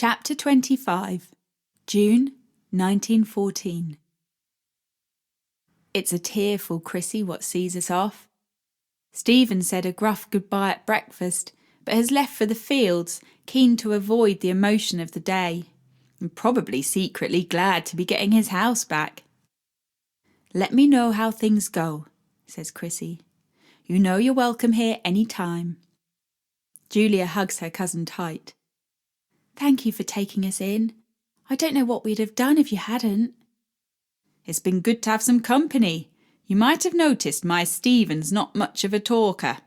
Chapter 25, June 1914. It's a tearful Chrissy what sees us off. Stephen said a gruff goodbye at breakfast, but has left for the fields, keen to avoid the emotion of the day, and probably secretly glad to be getting his house back. "Let me know how things go," says Chrissy. "You know you're welcome here any time." Julia hugs her cousin tight. "Thank you for taking us in. I don't know what we'd have done if you hadn't." "It's been good to have some company. You might have noticed my Stephen's not much of a talker."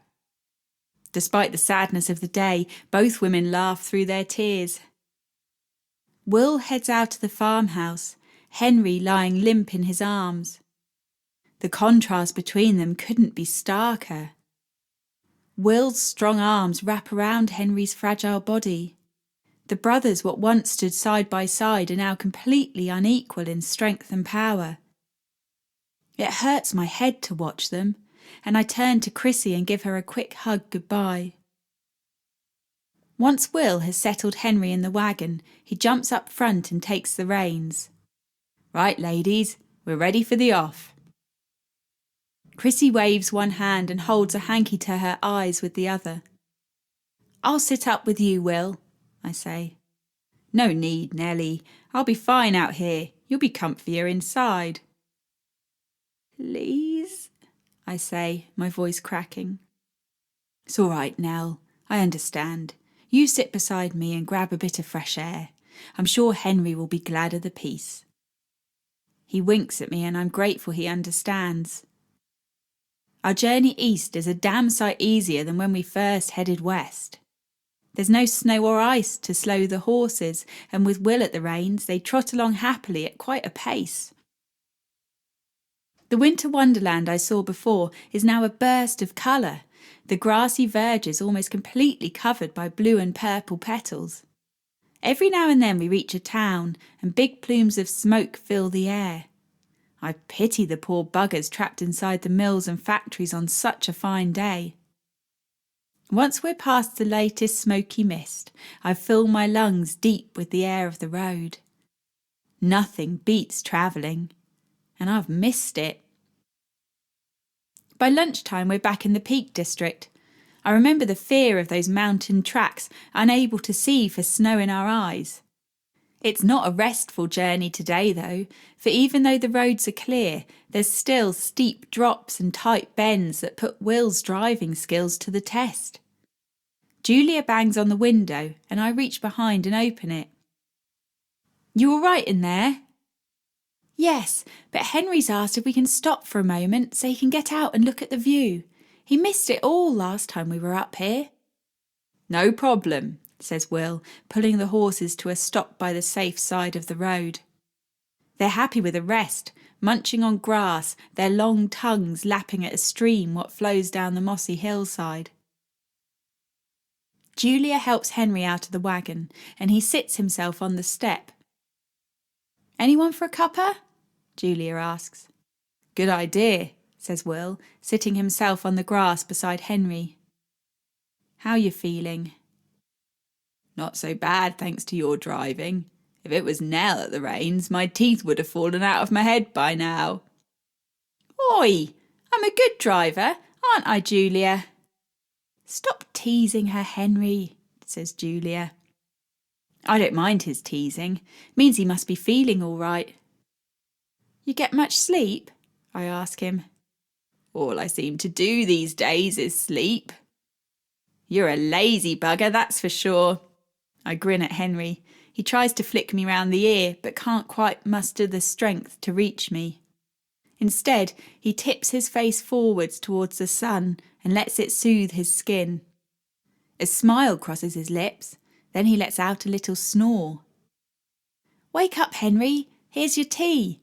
Despite the sadness of the day, both women laugh through their tears. Will heads out to the farmhouse, Henry lying limp in his arms. The contrast between them couldn't be starker. Will's strong arms wrap around Henry's fragile body. The brothers, what once stood side by side, are now completely unequal in strength and power. It hurts my head to watch them, and I turn to Chrissy and give her a quick hug goodbye. Once Will has settled Henry in the wagon, he jumps up front and takes the reins. "Right, ladies, we're ready for the off." Chrissy waves one hand and holds a hanky to her eyes with the other. "I'll sit up with you, Will," I say. "No need, Nellie. I'll be fine out here. You'll be comfier inside." "Please," I say, my voice cracking. "It's all right, Nell. I understand. You sit beside me and grab a bit of fresh air. I'm sure Henry will be glad of the peace." He winks at me and I'm grateful he understands. Our journey east is a damn sight easier than when we first headed west. There's no snow or ice to slow the horses, and with Will at the reins, they trot along happily at quite a pace. The winter wonderland I saw before is now a burst of colour, the grassy verges almost completely covered by blue and purple petals. Every now and then we reach a town, and big plumes of smoke fill the air. I pity the poor buggers trapped inside the mills and factories on such a fine day. Once we're past the latest smoky mist, I fill my lungs deep with the air of the road. Nothing beats travelling, and I've missed it. By lunchtime we're back in the Peak District. I remember the fear of those mountain tracks, unable to see for snow in our eyes. It's not a restful journey today though, for even though the roads are clear, there's still steep drops and tight bends that put Will's driving skills to the test. Julia bangs on the window and I reach behind and open it. "You all right in there?" "Yes, but Henry's asked if we can stop for a moment so he can get out and look at the view. He missed it all last time we were up here." "No problem," says Will, pulling the horses to a stop by the safe side of the road. They're happy with a rest, munching on grass, their long tongues lapping at a stream what flows down the mossy hillside. Julia helps Henry out of the wagon, and he sits himself on the step. "Anyone for a cuppa?" Julia asks. "Good idea," says Will, sitting himself on the grass beside Henry. "How you feeling?" "Not so bad, thanks to your driving. If it was Nell at the reins, my teeth would have fallen out of my head by now." "Oi, I'm a good driver, aren't I, Julia?" "Stop teasing her, Henry," says Julia. I don't mind his teasing. Means he must be feeling all right. "You get much sleep?" I ask him. "All I seem to do these days is sleep." "You're a lazy bugger, that's for sure." I grin at Henry. He tries to flick me round the ear, but can't quite muster the strength to reach me. Instead, he tips his face forwards towards the sun and lets it soothe his skin. A smile crosses his lips, then he lets out a little snore. "Wake up, Henry, here's your tea."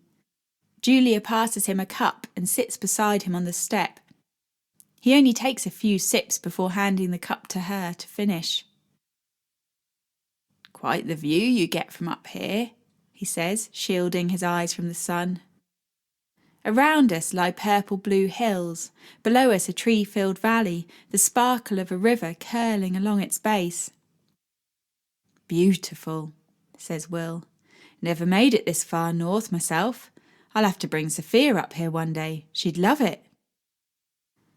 Julia passes him a cup and sits beside him on the step. He only takes a few sips before handing the cup to her to finish. "Quite the view you get from up here," he says, shielding his eyes from the sun. Around us lie purple-blue hills, below us a tree-filled valley, the sparkle of a river curling along its base. "Beautiful," says Will. Never made it this far north myself. I'll have to bring Sophia up here one day. She'd love it.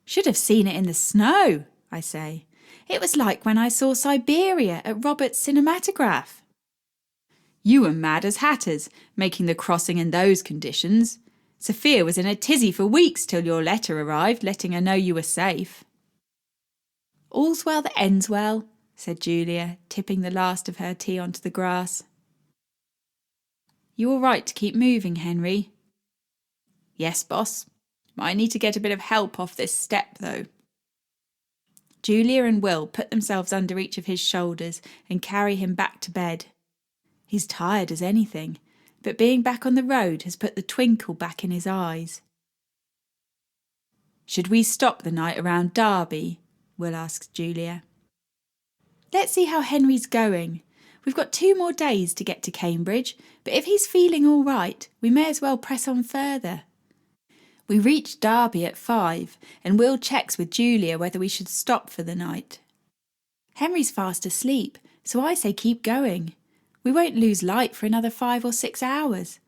Should have seen it in the snow, I say. It was like when I saw Siberia at Robert's cinematograph. You were mad as hatters, making the crossing in those conditions. Sophia was in a tizzy for weeks till your letter arrived, letting her know you were safe. All's well that ends well, said Julia, tipping the last of her tea onto the grass. You all right to keep moving, Henry? Yes, boss. Might need to get a bit of help off this step, though. Julia and Will put themselves under each of his shoulders and carry him back to bed. He's tired as anything, but being back on the road has put the twinkle back in his eyes. Should we stop the night around Derby? Will asks Julia. Let's see how Henry's going. We've got 2 more days to get to Cambridge, but if he's feeling all right, we may as well press on further. We reach Derby at 5, and Will checks with Julia whether we should stop for the night. Henry's fast asleep, so I say keep going. We won't lose light for another 5 or 6 hours.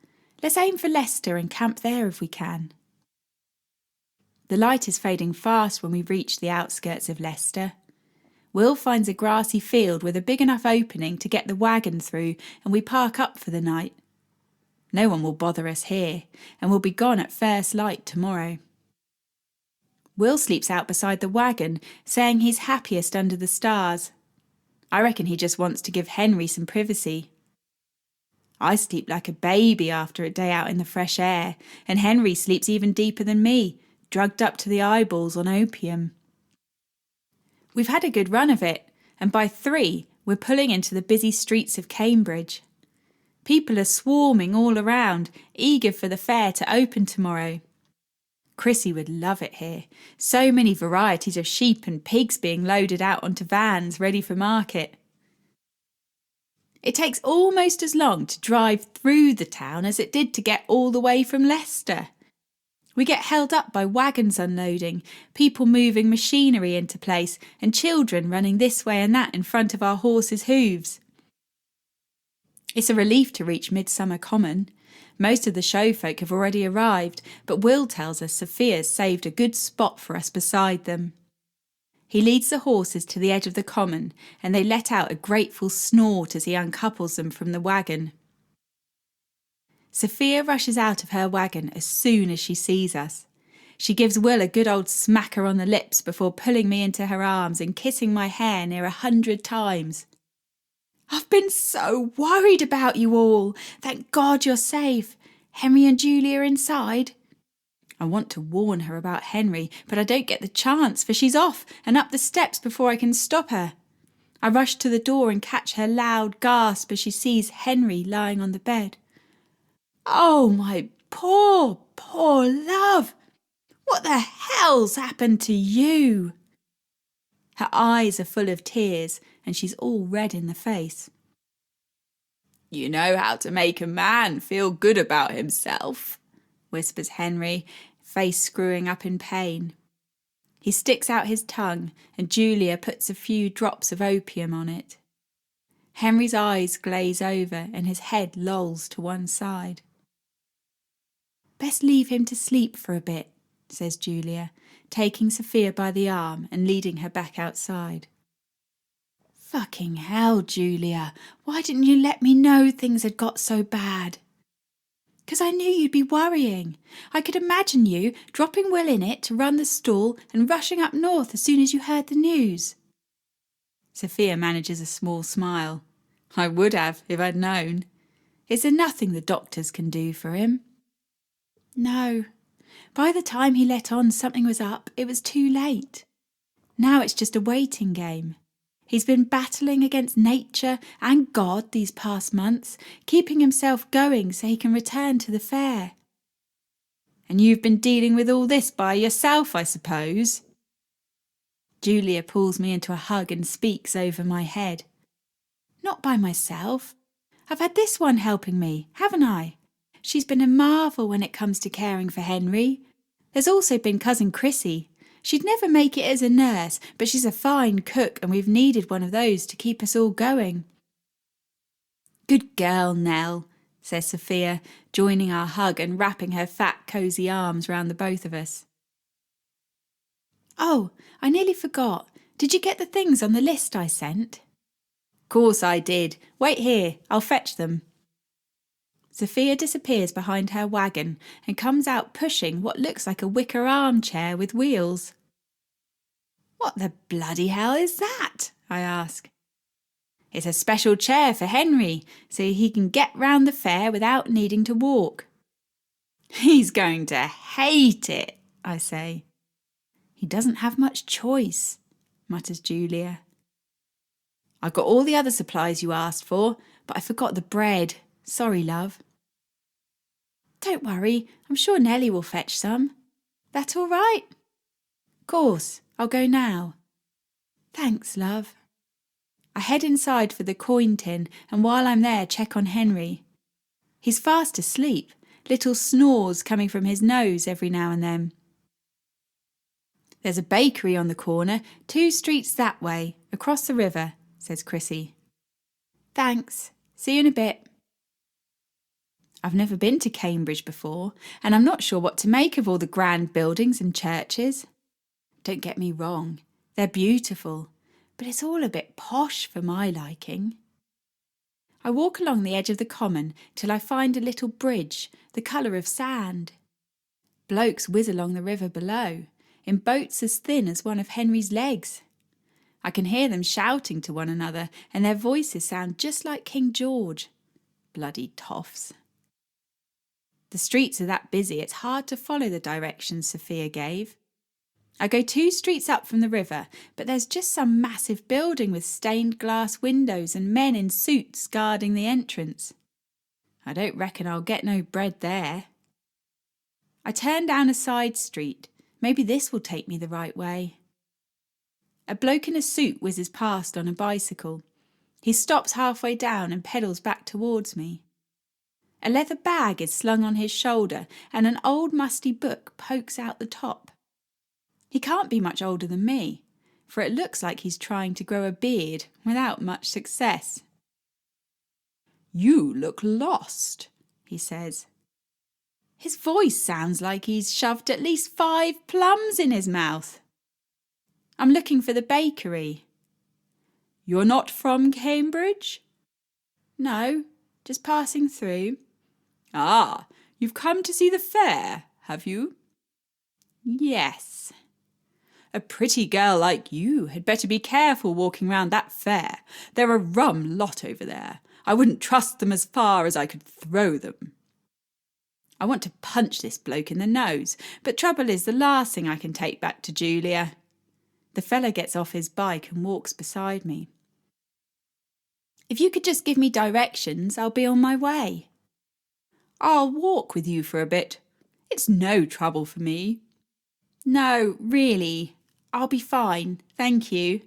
Let's aim for Leicester and camp there if we can. The light is fading fast when we reach the outskirts of Leicester. Will finds a grassy field with a big enough opening to get the wagon through, and we park up for the night. No one will bother us here, and we'll be gone at first light tomorrow. Will sleeps out beside the wagon, saying he's happiest under the stars. I reckon he just wants to give Henry some privacy. I sleep like a baby after a day out in the fresh air, and Henry sleeps even deeper than me, drugged up to the eyeballs on opium. We've had a good run of it, and by 3 we're pulling into the busy streets of Cambridge. People are swarming all around, eager for the fair to open tomorrow. Chrissy would love it here. So many varieties of sheep and pigs being loaded out onto vans ready for market. It takes almost as long to drive through the town as it did to get all the way from Leicester. We get held up by wagons unloading, people moving machinery into place, and children running this way and that in front of our horses' hooves. It's a relief to reach Midsummer Common. Most of the show folk have already arrived, but Will tells us Sophia's saved a good spot for us beside them. He leads the horses to the edge of the common, and they let out a grateful snort as he uncouples them from the wagon. Sophia rushes out of her wagon as soon as she sees us. She gives Will a good old smacker on the lips before pulling me into her arms and kissing my hair near 100 times. I've been so worried about you all. Thank God you're safe. Henry and Julia are inside. I want to warn her about Henry, but I don't get the chance, for she's off and up the steps before I can stop her. I rush to the door and catch her loud gasp as she sees Henry lying on the bed. Oh, my poor, poor love. What the hell's happened to you? Her eyes are full of tears and she's all red in the face. You know how to make a man feel good about himself, whispers Henry, face screwing up in pain. He sticks out his tongue and Julia puts a few drops of opium on it. Henry's eyes glaze over and his head lolls to one side. Best leave him to sleep for a bit, says Julia, taking Sophia by the arm and leading her back outside. Fucking hell, Julia, why didn't you let me know things had got so bad? 'Cause I knew you'd be worrying. I could imagine you dropping Will in it to run the stall and rushing up north as soon as you heard the news. Sophia manages a small smile. I would have if I'd known. Is there nothing the doctors can do for him? No. By the time he let on something was up, it was too late. Now it's just a waiting game. He's been battling against nature and God these past months, keeping himself going so he can return to the fair. And you've been dealing with all this by yourself, I suppose? Julia pulls me into a hug and speaks over my head. Not by myself. I've had this one helping me, haven't I? She's been a marvel when it comes to caring for Henry. There's also been Cousin Chrissy. She'd never make it as a nurse, but she's a fine cook and we've needed one of those to keep us all going. Good girl, Nell, says Sophia, joining our hug and wrapping her fat, cosy arms round the both of us. Oh, I nearly forgot. Did you get the things on the list I sent? Course I did. Wait here, I'll fetch them. Sophia disappears behind her wagon and comes out pushing what looks like a wicker armchair with wheels. What the bloody hell is that? I ask. It's a special chair for Henry, so he can get round the fair without needing to walk. He's going to hate it, I say. He doesn't have much choice, mutters Julia. I got all the other supplies you asked for, but I forgot the bread. Sorry, love. Don't worry, I'm sure Nellie will fetch some. That all right? Course, I'll go now. Thanks, love. I head inside for the coin tin and while I'm there check on Henry. He's fast asleep, little snores coming from his nose every now and then. There's a bakery on the corner, 2 streets that way, across the river, says Chrissy. Thanks. See you in a bit. I've never been to Cambridge before, and I'm not sure what to make of all the grand buildings and churches. Don't get me wrong, they're beautiful, but it's all a bit posh for my liking. I walk along the edge of the common till I find a little bridge, the colour of sand. Blokes whiz along the river below, in boats as thin as one of Henry's legs. I can hear them shouting to one another, and their voices sound just like King George. Bloody toffs. The streets are that busy it's hard to follow the directions Sophia gave. I go 2 streets up from the river, but there's just some massive building with stained glass windows and men in suits guarding the entrance. I don't reckon I'll get no bread there. I turn down a side street. Maybe this will take me the right way. A bloke in a suit whizzes past on a bicycle. He stops halfway down and pedals back towards me. A leather bag is slung on his shoulder and an old musty book pokes out the top. He can't be much older than me, for it looks like he's trying to grow a beard without much success. You look lost, he says. His voice sounds like he's shoved at least 5 plums in his mouth. I'm looking for the bakery. You're not from Cambridge? No, just passing through. Ah, you've come to see the fair, have you? Yes. A pretty girl like you had better be careful walking round that fair. They're a rum lot over there. I wouldn't trust them as far as I could throw them. I want to punch this bloke in the nose, but trouble is the last thing I can take back to Julia. The fella gets off his bike and walks beside me. If you could just give me directions, I'll be on my way. I'll walk with you for a bit. It's no trouble for me. No, really, I'll be fine, thank you.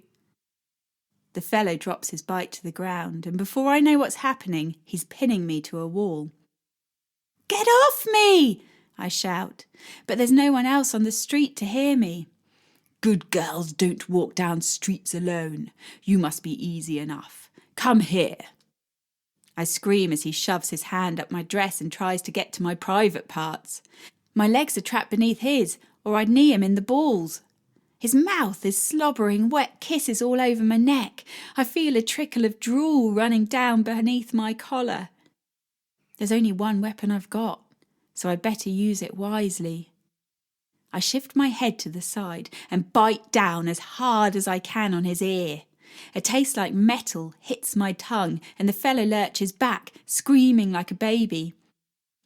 The fellow drops his bike to the ground, and before I know what's happening, he's pinning me to a wall. Get off me! I shout, but there's no one else on the street to hear me. Good girls don't walk down streets alone. You must be easy enough. Come here. I scream as he shoves his hand up my dress and tries to get to my private parts. My legs are trapped beneath his, or I'd knee him in the balls. His mouth is slobbering wet kisses all over my neck. I feel a trickle of drool running down beneath my collar. There's only one weapon I've got, so I'd better use it wisely. I shift my head to the side and bite down as hard as I can on his ear. A taste like metal hits my tongue and the fellow lurches back, screaming like a baby.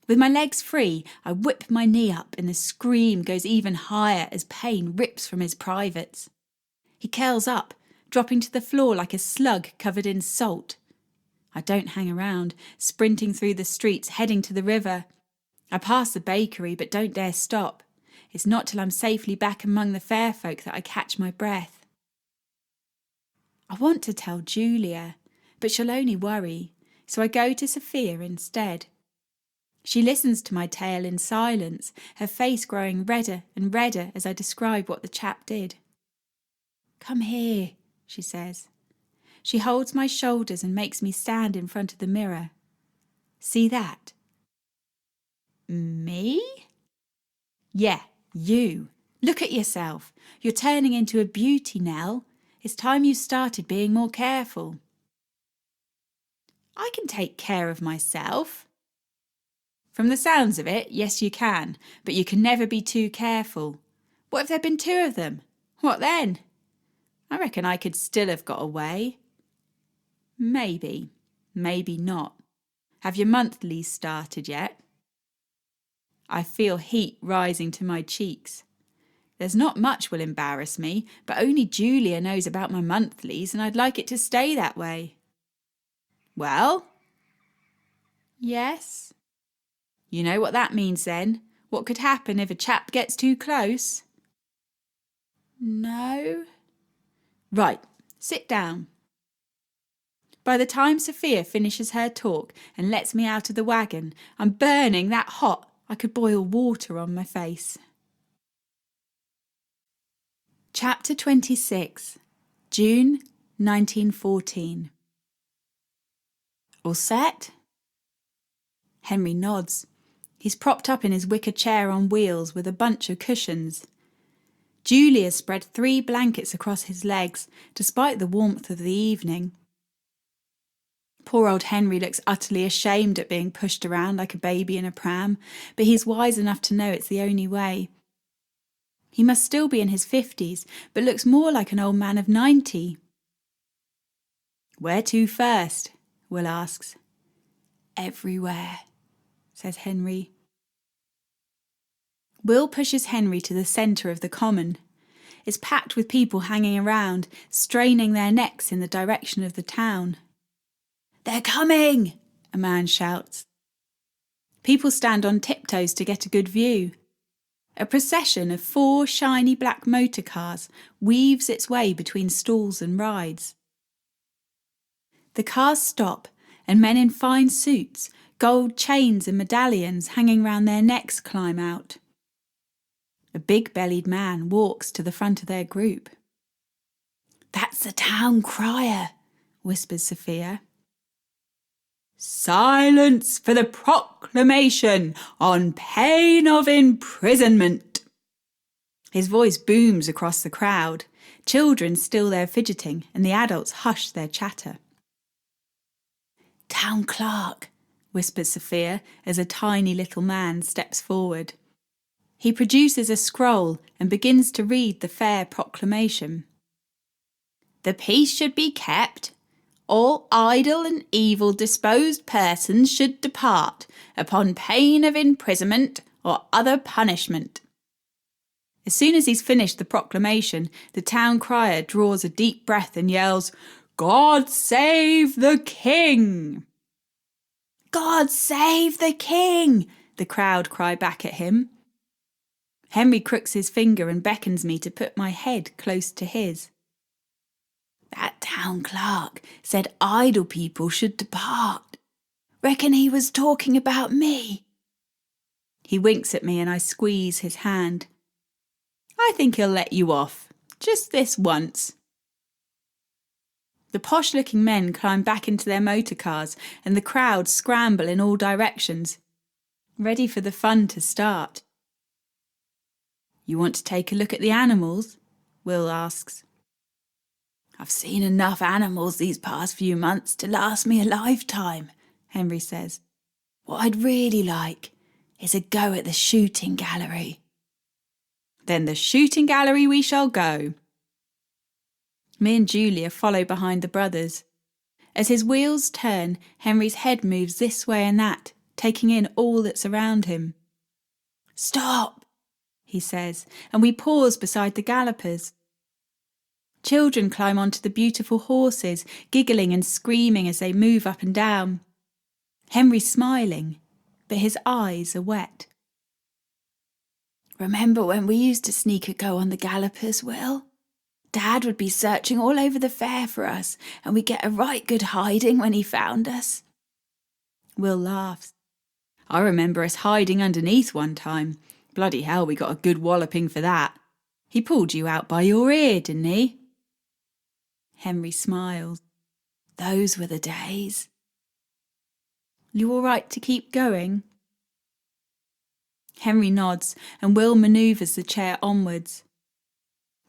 With my legs free, I whip my knee up and the scream goes even higher as pain rips from his privates. He curls up, dropping to the floor like a slug covered in salt. I don't hang around, sprinting through the streets, heading to the river. I pass the bakery but don't dare stop. It's not till I'm safely back among the fair folk that I catch my breath. I want to tell Julia, but she'll only worry, so I go to Sophia instead. She listens to my tale in silence, her face growing redder and redder as I describe what the chap did. Come here, she says. She holds my shoulders and makes me stand in front of the mirror. See that? Me? Yeah, you. Look at yourself. You're turning into a beauty, Nell. It's time you started being more careful. I can take care of myself. From the sounds of it, yes you can, but you can never be too careful. What if there'd been two of them? What then? I reckon I could still have got away. Maybe, maybe not. Have your monthlies started yet? I feel heat rising to my cheeks. There's not much will embarrass me, but only Julia knows about my monthlies and I'd like it to stay that way. Well? Yes? You know what that means then? What could happen if a chap gets too close? No. Right, sit down. By the time Sophia finishes her talk and lets me out of the wagon, I'm burning that hot I could boil water on my face. Chapter 26, June 1914. All set? Henry nods. He's propped up in his wicker chair on wheels with a bunch of cushions. Julia spread 3 blankets across his legs, despite the warmth of the evening. Poor old Henry looks utterly ashamed at being pushed around like a baby in a pram, but he's wise enough to know it's the only way. He must still be in his 50s, but looks more like an old man of 90. Where to first? Will asks. Everywhere, says Henry. Will pushes Henry to the centre of the common. It's packed with people hanging around, straining their necks in the direction of the town. They're coming, a man shouts. People stand on tiptoes to get a good view. A procession of 4 shiny black motor cars weaves its way between stalls and rides. The cars stop, and men in fine suits, gold chains and medallions hanging round their necks climb out. A big-bellied man walks to the front of their group. That's the town crier, whispers Sophia. Silence for the proclamation on pain of imprisonment. His voice booms across the crowd. Children still their fidgeting and the adults hush their chatter. Town clerk, whispers Sophia as a tiny little man steps forward. He produces a scroll and begins to read the fair proclamation. The peace should be kept. All idle and evil-disposed persons should depart, upon pain of imprisonment or other punishment. As soon as he's finished the proclamation, the town crier draws a deep breath and yells, God save the King! God save the King! The crowd cry back at him. Henry crooks his finger and beckons me to put my head close to his. That town clerk said idle people should depart. Reckon he was talking about me. He winks at me and I squeeze his hand. I think he'll let you off, just this once. The posh-looking men climb back into their motor cars and the crowd scramble in all directions, ready for the fun to start. You want to take a look at the animals? Will asks. I've seen enough animals these past few months to last me a lifetime, Henry says. What I'd really like is a go at the shooting gallery. Then the shooting gallery we shall go. Me and Julia follow behind the brothers. As his wheels turn, Henry's head moves this way and that, taking in all that's around him. Stop, he says, and we pause beside the gallopers. Children climb onto the beautiful horses, giggling and screaming as they move up and down. Henry's smiling, but his eyes are wet. Remember when we used to sneak a go on the gallopers, Will? Dad would be searching all over the fair for us, and we'd get a right good hiding when he found us. Will laughs. I remember us hiding underneath one time. Bloody hell, we got a good walloping for that. He pulled you out by your ear, didn't he? Henry smiles. Those were the days. You all right to keep going? Henry nods and Will manoeuvres the chair onwards.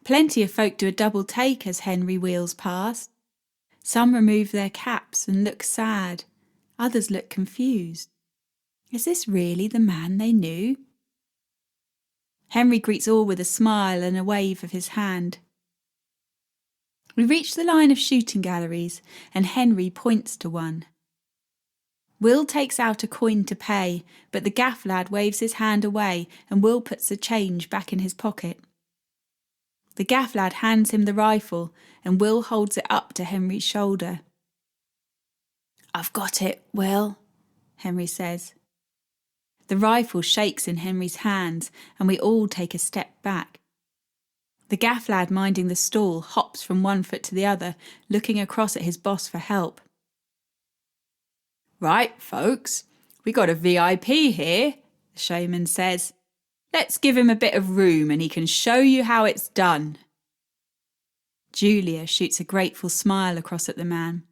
Plenty of folk do a double take as Henry wheels past. Some remove their caps and look sad. Others look confused. Is this really the man they knew? Henry greets all with a smile and a wave of his hand. We reach the line of shooting galleries and Henry points to one. Will takes out a coin to pay, but the gaff lad waves his hand away and Will puts the change back in his pocket. The gaff lad hands him the rifle and Will holds it up to Henry's shoulder. I've got it, Will, Henry says. The rifle shakes in Henry's hands and we all take a step back. The gaff lad minding the stall hops from one foot to the other, looking across at his boss for help. Right, folks, we got a VIP here, the showman says. Let's give him a bit of room and he can show you how it's done. Julia shoots a grateful smile across at the man.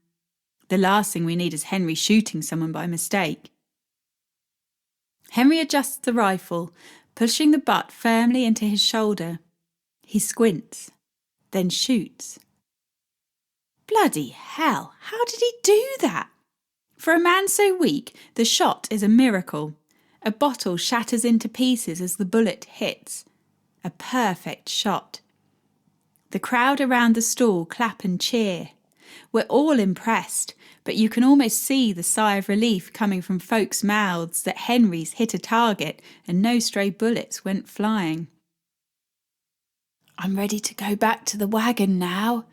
The last thing we need is Henry shooting someone by mistake. Henry adjusts the rifle, pushing the butt firmly into his shoulder. He squints, then shoots. Bloody hell, how did he do that? For a man so weak, the shot is a miracle. A bottle shatters into pieces as the bullet hits. A perfect shot. The crowd around the stall clap and cheer. We're all impressed, but you can almost see the sigh of relief coming from folks' mouths that Henry's hit a target and no stray bullets went flying. I'm ready to go back to the wagon now,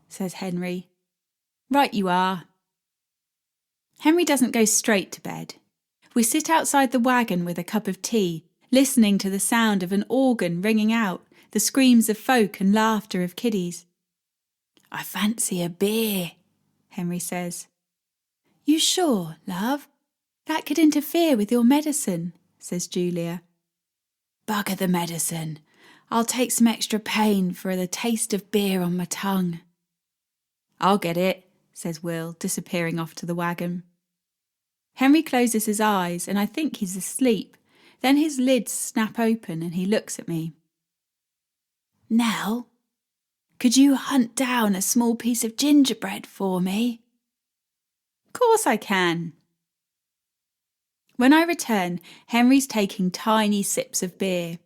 says Henry. Right you are. Henry doesn't go straight to bed. We sit outside the wagon with a cup of tea, listening to the sound of an organ ringing out, the screams of folk and laughter of kiddies. I fancy a beer, Henry says. You sure, love? That could interfere with your medicine, says Julia. Bugger the medicine. I'll take some extra pain for the taste of beer on my tongue. I'll get it, says Will, disappearing off to the wagon. Henry closes his eyes and I think he's asleep. Then his lids snap open and he looks at me. Nell, could you hunt down a small piece of gingerbread for me? Of course I can. When I return, Henry's taking tiny sips of beer.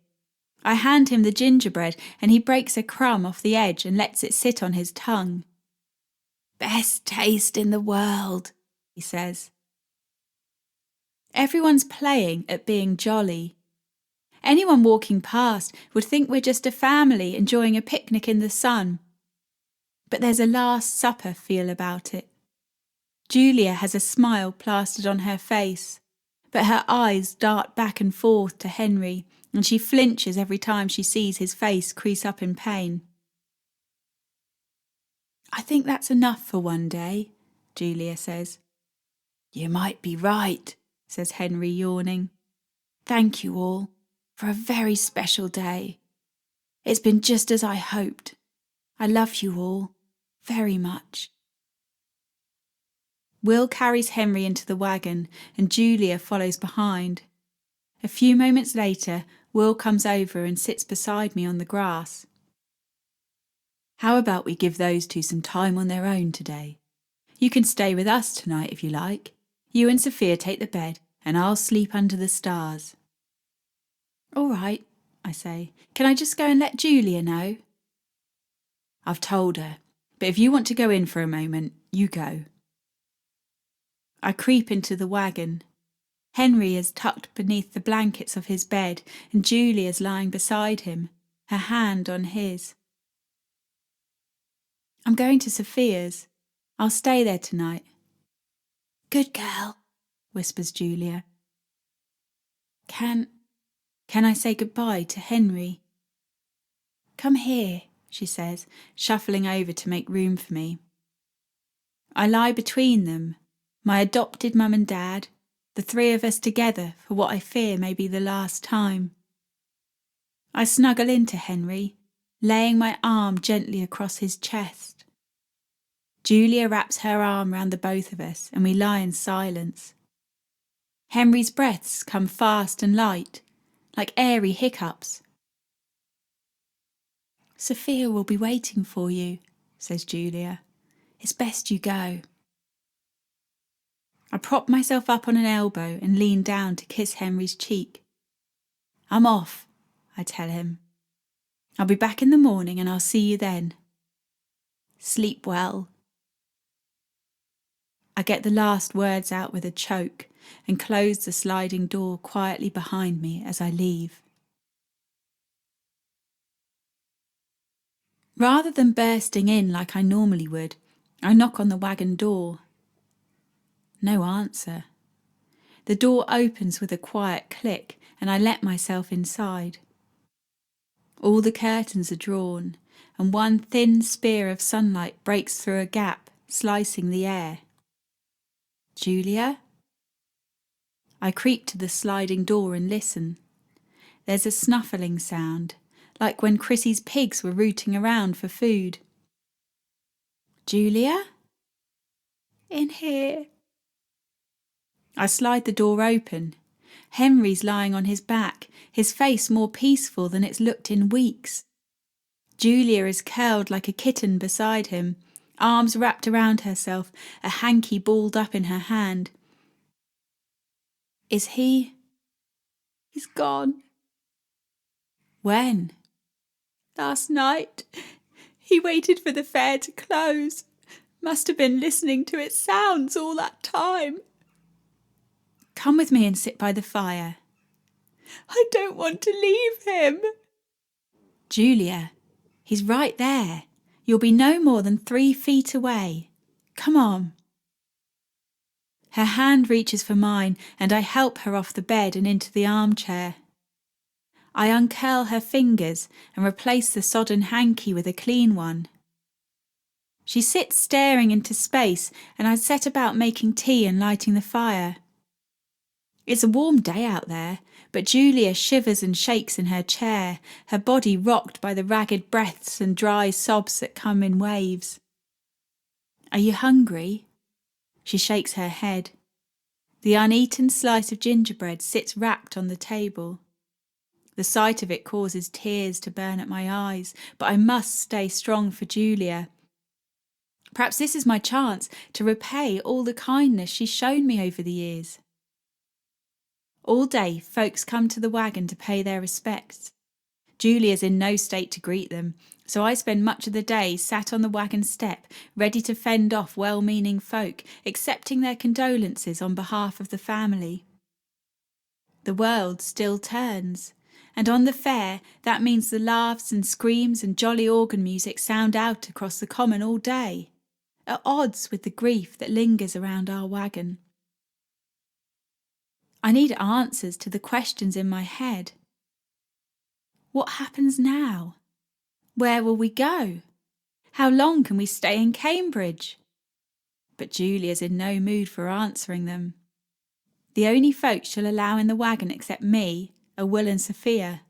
I hand him the gingerbread and he breaks a crumb off the edge and lets it sit on his tongue. Best taste in the world, he says. Everyone's playing at being jolly. Anyone walking past would think we're just a family enjoying a picnic in the sun. But there's a Last Supper feel about it. Julia has a smile plastered on her face, but her eyes dart back and forth to Henry, and she flinches every time she sees his face crease up in pain. I think that's enough for one day, Julia says. You might be right, says Henry, yawning. Thank you all for a very special day. It's been just as I hoped. I love you all very much. Will carries Henry into the wagon and Julia follows behind. A few moments later, Will comes over and sits beside me on the grass. How about we give those two some time on their own today? You can stay with us tonight if you like. You and Sophia take the bed and I'll sleep under the stars. All right, I say. Can I just go and let Julia know? I've told her, but if you want to go in for a moment, you go. I creep into the wagon. Henry is tucked beneath the blankets of his bed and Julia's lying beside him, her hand on his. I'm going to Sophia's. I'll stay there tonight. Good girl, whispers Julia. Can I say goodbye to Henry? Come here, she says, shuffling over to make room for me. I lie between them, my adopted mum and dad, the three of us together for what I fear may be the last time. I snuggle into Henry, laying my arm gently across his chest. Julia wraps her arm round the both of us and we lie in silence. Henry's breaths come fast and light, like airy hiccups. Sophia will be waiting for you, says Julia. It's best you go. I prop myself up on an elbow and lean down to kiss Henry's cheek. I'm off, I tell him. I'll be back in the morning and I'll see you then. Sleep well. I get the last words out with a choke and close the sliding door quietly behind me as I leave. Rather than bursting in like I normally would, I knock on the wagon door. No answer. The door opens with a quiet click and I let myself inside. All the curtains are drawn and one thin spear of sunlight breaks through a gap, slicing the air. Julia? I creep to the sliding door and listen. There's a snuffling sound, like when Chrissy's pigs were rooting around for food. Julia? In here. I slide the door open. Henry's lying on his back, his face more peaceful than it's looked in weeks. Julia is curled like a kitten beside him, arms wrapped around herself, a hanky balled up in her hand. Is he? He's gone. When? Last night. He waited for the fair to close. Must have been listening to its sounds all that time. Come with me and sit by the fire. I don't want to leave him. Julia, he's right there. You'll be no more than 3 feet away. Come on. Her hand reaches for mine and I help her off the bed and into the armchair. I uncurl her fingers and replace the sodden hanky with a clean one. She sits staring into space and I set about making tea and lighting the fire. It's a warm day out there, but Julia shivers and shakes in her chair, her body rocked by the ragged breaths and dry sobs that come in waves. Are you hungry? She shakes her head. The uneaten slice of gingerbread sits wrapped on the table. The sight of it causes tears to burn at my eyes, but I must stay strong for Julia. Perhaps this is my chance to repay all the kindness she's shown me over the years. All day, folks come to the wagon to pay their respects. Julia's in no state to greet them, so I spend much of the day sat on the wagon step, ready to fend off well-meaning folk, accepting their condolences on behalf of the family. The world still turns, and on the fair that means the laughs and screams and jolly organ music sound out across the common all day, at odds with the grief that lingers around our wagon. I need answers to the questions in my head. What happens now? Where will we go? How long can we stay in Cambridge? But Julia's in no mood for answering them. The only folk she'll allow in the wagon except me are Will and Sophia.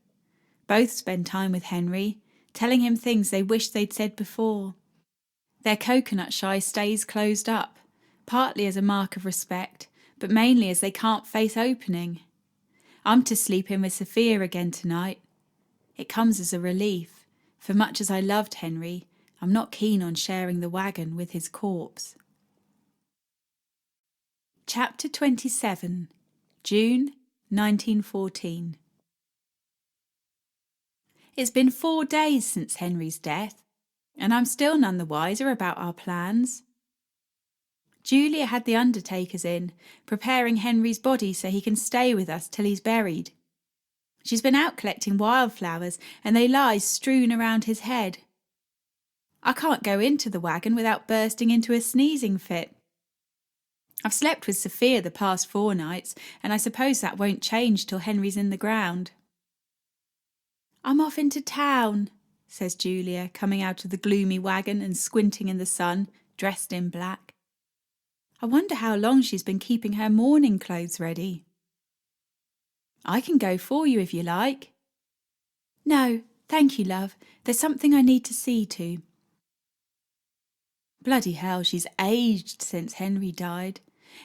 Both spend time with Henry, telling him things they wish they'd said before. Their coconut shy stays closed up, partly as a mark of respect, but mainly as they can't face opening. I'm to sleep in with Sophia again tonight. It comes as a relief, for much as I loved Henry, I'm not keen on sharing the wagon with his corpse. Chapter 27, June 1914. It's been 4 days since Henry's death, and I'm still none the wiser about our plans. Julia had the undertakers in, preparing Henry's body so he can stay with us till he's buried. She's been out collecting wildflowers, and they lie strewn around his head. I can't go into the wagon without bursting into a sneezing fit. I've slept with Sophia the past 4 nights, and I suppose that won't change till Henry's in the ground. I'm off into town, says Julia, coming out of the gloomy wagon and squinting in the sun, dressed in black. I wonder how long she's been keeping her mourning clothes ready. I can go for you if you like. No, thank you, love. There's something I need to see to. Bloody hell, she's aged since Henry died.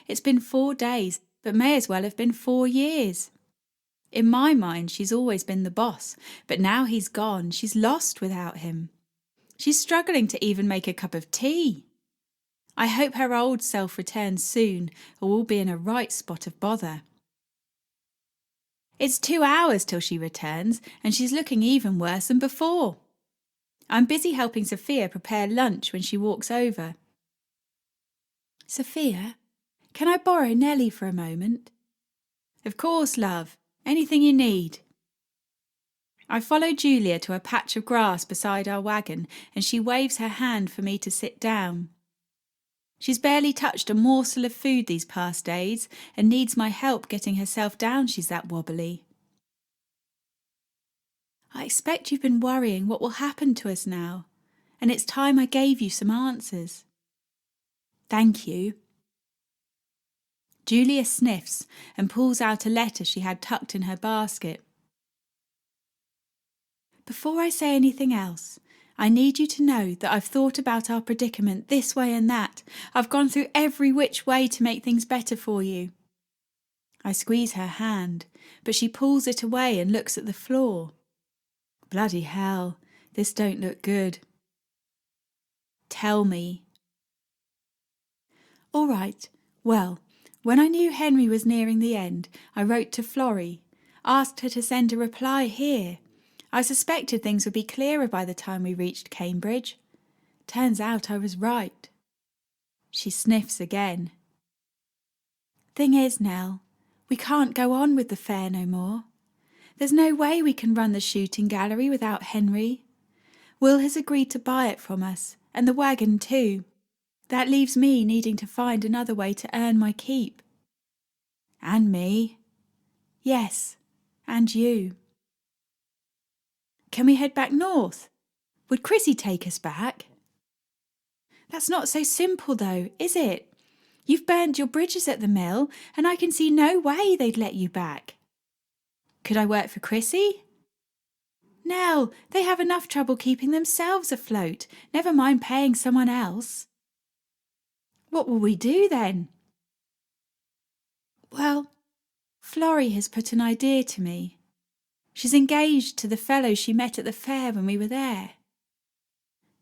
It's been 4 days, but may as well have been 4 years. In my mind, she's always been the boss, but now he's gone, she's lost without him. She's struggling to even make a cup of tea. I hope her old self returns soon, or we'll be in a right spot of bother. It's 2 hours till she returns, and she's looking even worse than before. I'm busy helping Sophia prepare lunch when she walks over. Sophia, can I borrow Nellie for a moment? Of course, love. Anything you need. I follow Julia to a patch of grass beside our wagon, and she waves her hand for me to sit down. She's barely touched a morsel of food these past days and needs my help getting herself down, she's that wobbly. I expect you've been worrying what will happen to us now, and it's time I gave you some answers. Thank you. Julia sniffs and pulls out a letter she had tucked in her basket. Before I say anything else, I need you to know that I've thought about our predicament this way and that. I've gone through every which way to make things better for you. I squeeze her hand, but she pulls it away and looks at the floor. Bloody hell, this don't look good. Tell me. All right, well, when I knew Henry was nearing the end, I wrote to Florrie, asked her to send a reply here. I suspected things would be clearer by the time we reached Cambridge. Turns out I was right. She sniffs again. Thing is, Nell, we can't go on with the fair no more. There's no way we can run the shooting gallery without Henry. Will has agreed to buy it from us, and the wagon too. That leaves me needing to find another way to earn my keep. And me. Yes, and you. Can we head back north? Would Chrissy take us back? That's not so simple though, is it? You've burnt your bridges at the mill, and I can see no way they'd let you back. Could I work for Chrissy? Nell, they have enough trouble keeping themselves afloat, never mind paying someone else. What will we do then? Well, Florrie has put an idea to me. She's engaged to the fellow she met at the fair when we were there.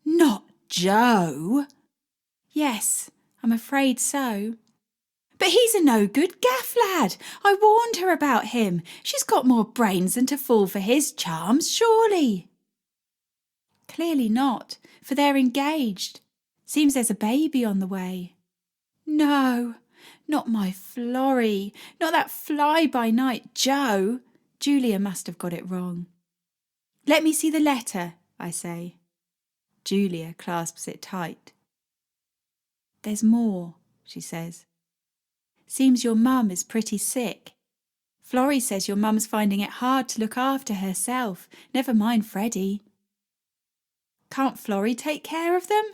Not Joe? Yes, I'm afraid so. But he's a no-good gaff lad. I warned her about him. She's got more brains than to fall for his charms, surely. Clearly not, for they're engaged. Seems there's a baby on the way. No, not my Florrie, not that fly-by-night Joe. Julia must have got it wrong. Let me see the letter, I say. Julia clasps it tight. There's more, she says. Seems your mum is pretty sick. Florrie says your mum's finding it hard to look after herself, never mind Freddie. Can't Florrie take care of them?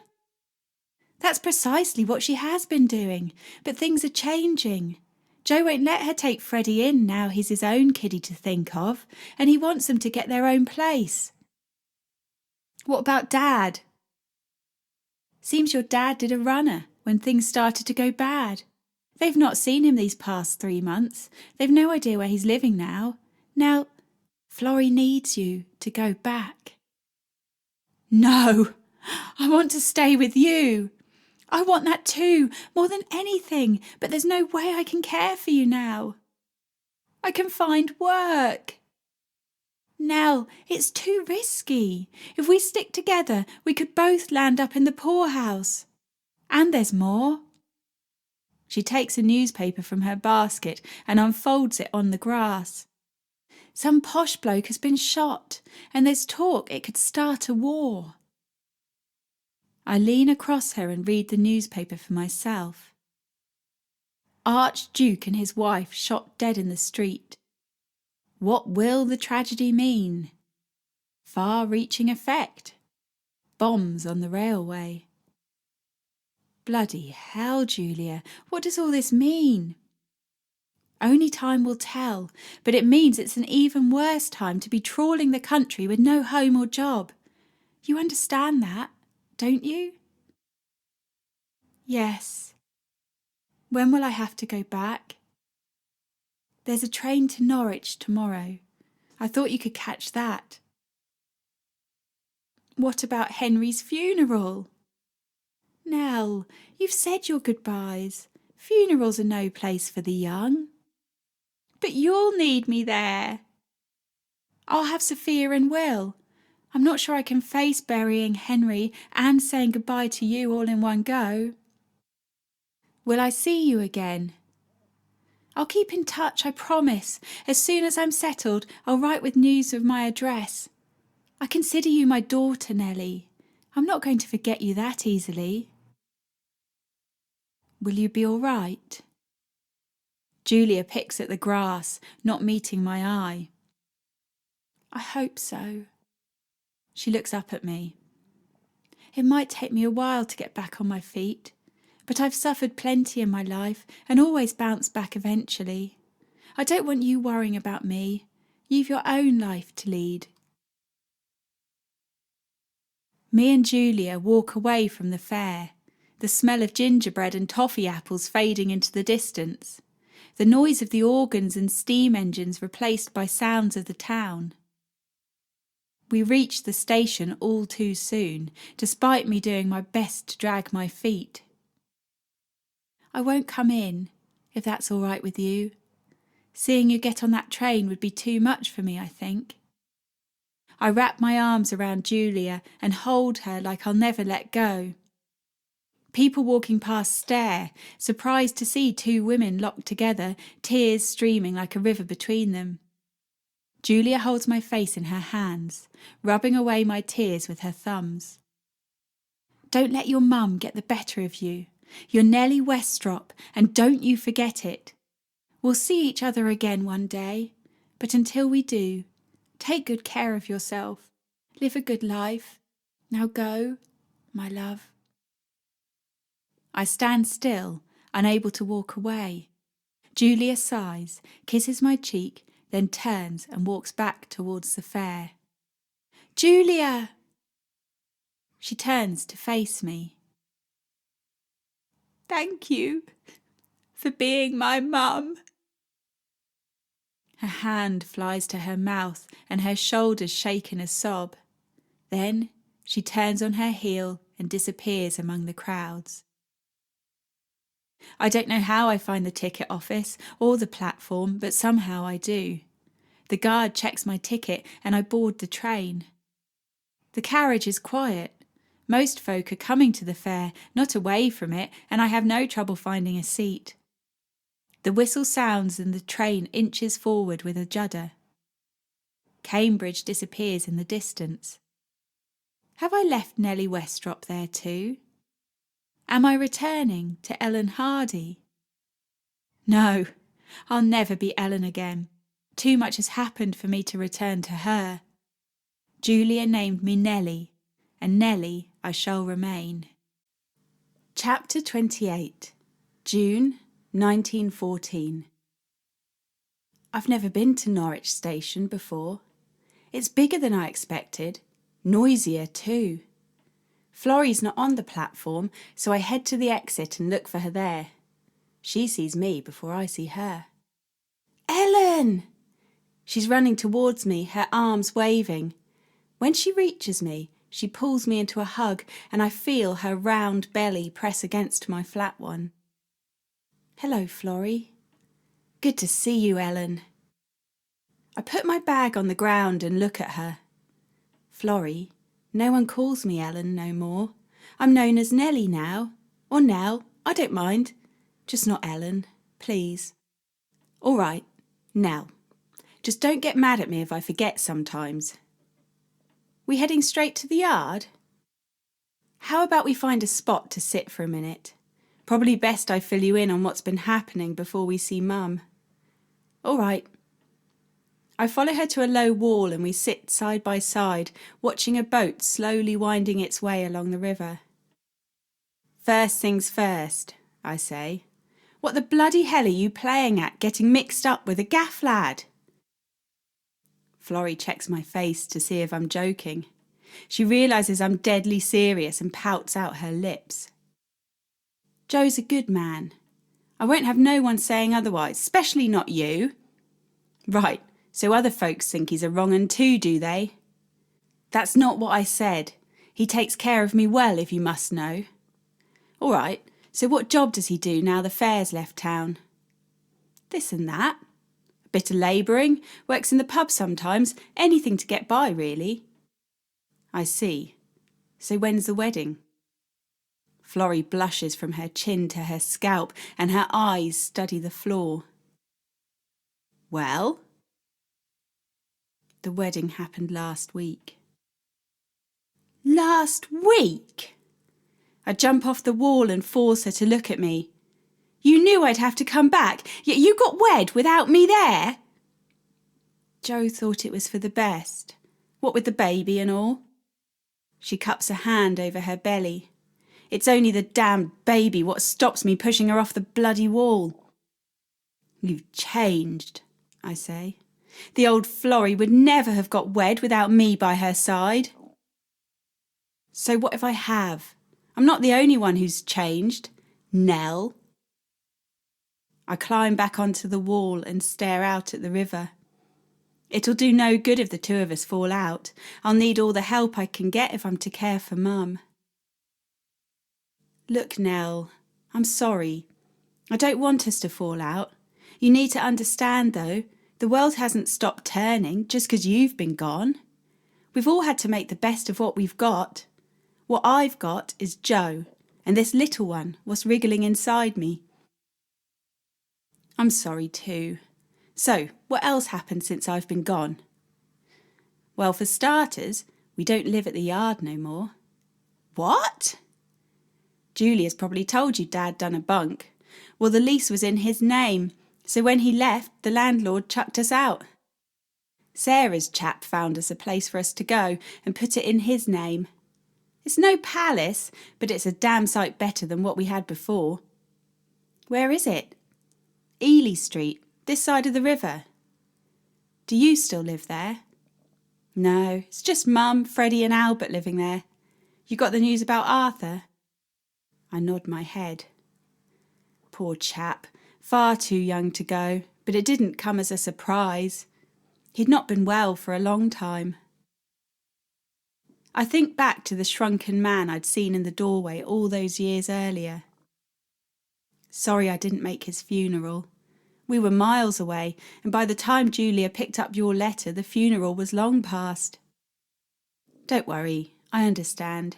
That's precisely what she has been doing, but things are changing. Joe won't let her take Freddie in now he's his own kiddie to think of, and he wants them to get their own place. What about Dad? Seems your dad did a runner when things started to go bad. They've not seen him these past 3 months. They've no idea where he's living now. Now, Florrie needs you to go back. No, I want to stay with you. I want that too, more than anything, but there's no way I can care for you now. I can find work. Nell, it's too risky. If we stick together, we could both land up in the poorhouse. And there's more. She takes a newspaper from her basket and unfolds it on the grass. Some posh bloke has been shot, and there's talk it could start a war. I lean across her and read the newspaper for myself. Archduke and his wife shot dead in the street. What will the tragedy mean? Far-reaching effect. Bombs on the railway. Bloody hell, Julia, what does all this mean? Only time will tell, but it means it's an even worse time to be trawling the country with no home or job. You understand that, don't you? Yes. When will I have to go back? There's a train to Norwich tomorrow. I thought you could catch that. What about Henry's funeral? Nell, you've said your goodbyes. Funerals are no place for the young. But you'll need me there. I'll have Sophia and Will. I'm not sure I can face burying Henry and saying goodbye to you all in one go. Will I see you again? I'll keep in touch, I promise. As soon as I'm settled, I'll write with news of my address. I consider you my daughter, Nellie. I'm not going to forget you that easily. Will you be all right? Julia picks at the grass, not meeting my eye. I hope so. She looks up at me. It might take me a while to get back on my feet, but I've suffered plenty in my life and always bounced back eventually. I don't want you worrying about me. You've your own life to lead. Me and Julia walk away from the fair, the smell of gingerbread and toffee apples fading into the distance, the noise of the organs and steam engines replaced by sounds of the town. We reach the station all too soon, despite me doing my best to drag my feet. I won't come in, if that's all right with you. Seeing you get on that train would be too much for me, I think. I wrap my arms around Julia and hold her like I'll never let go. People walking past stare, surprised to see two women locked together, tears streaming like a river between them. Julia holds my face in her hands, rubbing away my tears with her thumbs. Don't let your mum get the better of you. You're Nellie Westrop, and don't you forget it. We'll see each other again one day, but until we do, take good care of yourself. Live a good life. Now go, my love. I stand still, unable to walk away. Julia sighs, kisses my cheek, then turns and walks back towards the fair. Julia! She turns to face me. Thank you for being my mum. Her hand flies to her mouth and her shoulders shake in a sob. Then she turns on her heel and disappears among the crowds. I don't know how I find the ticket office or the platform, but somehow I do. The guard checks my ticket and I board the train. The carriage is quiet. Most folk are coming to the fair, not away from it, and I have no trouble finding a seat. The whistle sounds and the train inches forward with a judder. Cambridge disappears in the distance. Have I left Nellie Westrop there too? Am I returning to Ellen Hardy? No, I'll never be Ellen again. Too much has happened for me to return to her. Julia named me Nellie, and Nellie I shall remain. Chapter 28. June 1914. I've never been to Norwich Station before. It's bigger than I expected, noisier too. Florrie's not on the platform, so I head to the exit and look for her there. She sees me before I see her. Ellen! She's running towards me, her arms waving. When she reaches me, she pulls me into a hug and I feel her round belly press against my flat one. Hello, Florrie. Good to see you, Ellen. I put my bag on the ground and look at her. Florrie, no one calls me Ellen no more. I'm known as Nellie now. Or Nell, I don't mind. Just not Ellen, please. All right, Nell. Just don't get mad at me if I forget sometimes. We heading straight to the yard? How about we find a spot to sit for a minute? Probably best I fill you in on what's been happening before we see Mum. All right. I follow her to a low wall and we sit side by side, watching a boat slowly winding its way along the river. First things first, I say. What the bloody hell are you playing at, getting mixed up with a gaff lad? Florrie checks my face to see if I'm joking. She realises I'm deadly serious and pouts out her lips. Joe's a good man. I won't have no one saying otherwise, especially not you. Right, so other folks think he's a wrong 'un too, do they? That's not what I said. He takes care of me well, if you must know. All right, so what job does he do now the fair's left town? This and that. A bit of labouring, works in the pub sometimes, anything to get by, really. I see. So when's the wedding? Florrie blushes from her chin to her scalp, and her eyes study the floor. Well? The wedding happened last week. Last week? I jump off the wall and force her to look at me. You knew I'd have to come back, yet you got wed without me there? Joe thought it was for the best. What with the baby and all. She cups a hand over her belly. It's only the damned baby what stops me pushing her off the bloody wall. You've changed, I say. The old Florrie would never have got wed without me by her side. So what if I have? I'm not the only one who's changed. Nell. I climb back onto the wall and stare out at the river. It'll do no good if the two of us fall out. I'll need all the help I can get if I'm to care for Mum. Look, Nell, I'm sorry. I don't want us to fall out. You need to understand, though, the world hasn't stopped turning just 'cause you've been gone. We've all had to make the best of what we've got. What I've got is Joe, and this little one, what's wriggling inside me. I'm sorry too. So, what else happened since I've been gone? Well, for starters, we don't live at the yard no more. What? Julia's probably told you Dad done a bunk. Well, the lease was in his name, so when he left, the landlord chucked us out. Sarah's chap found us a place for us to go and put it in his name. It's no palace, but it's a damn sight better than what we had before. Where is it? Ely Street, this side of the river. Do you still live there? No, it's just Mum, Freddie and Albert living there. You got the news about Arthur? I nod my head. Poor chap, far too young to go, but it didn't come as a surprise. He'd not been well for a long time. I think back to the shrunken man I'd seen in the doorway all those years earlier. Sorry I didn't make his funeral. We were miles away, and by the time Julia picked up your letter, the funeral was long past. Don't worry, I understand.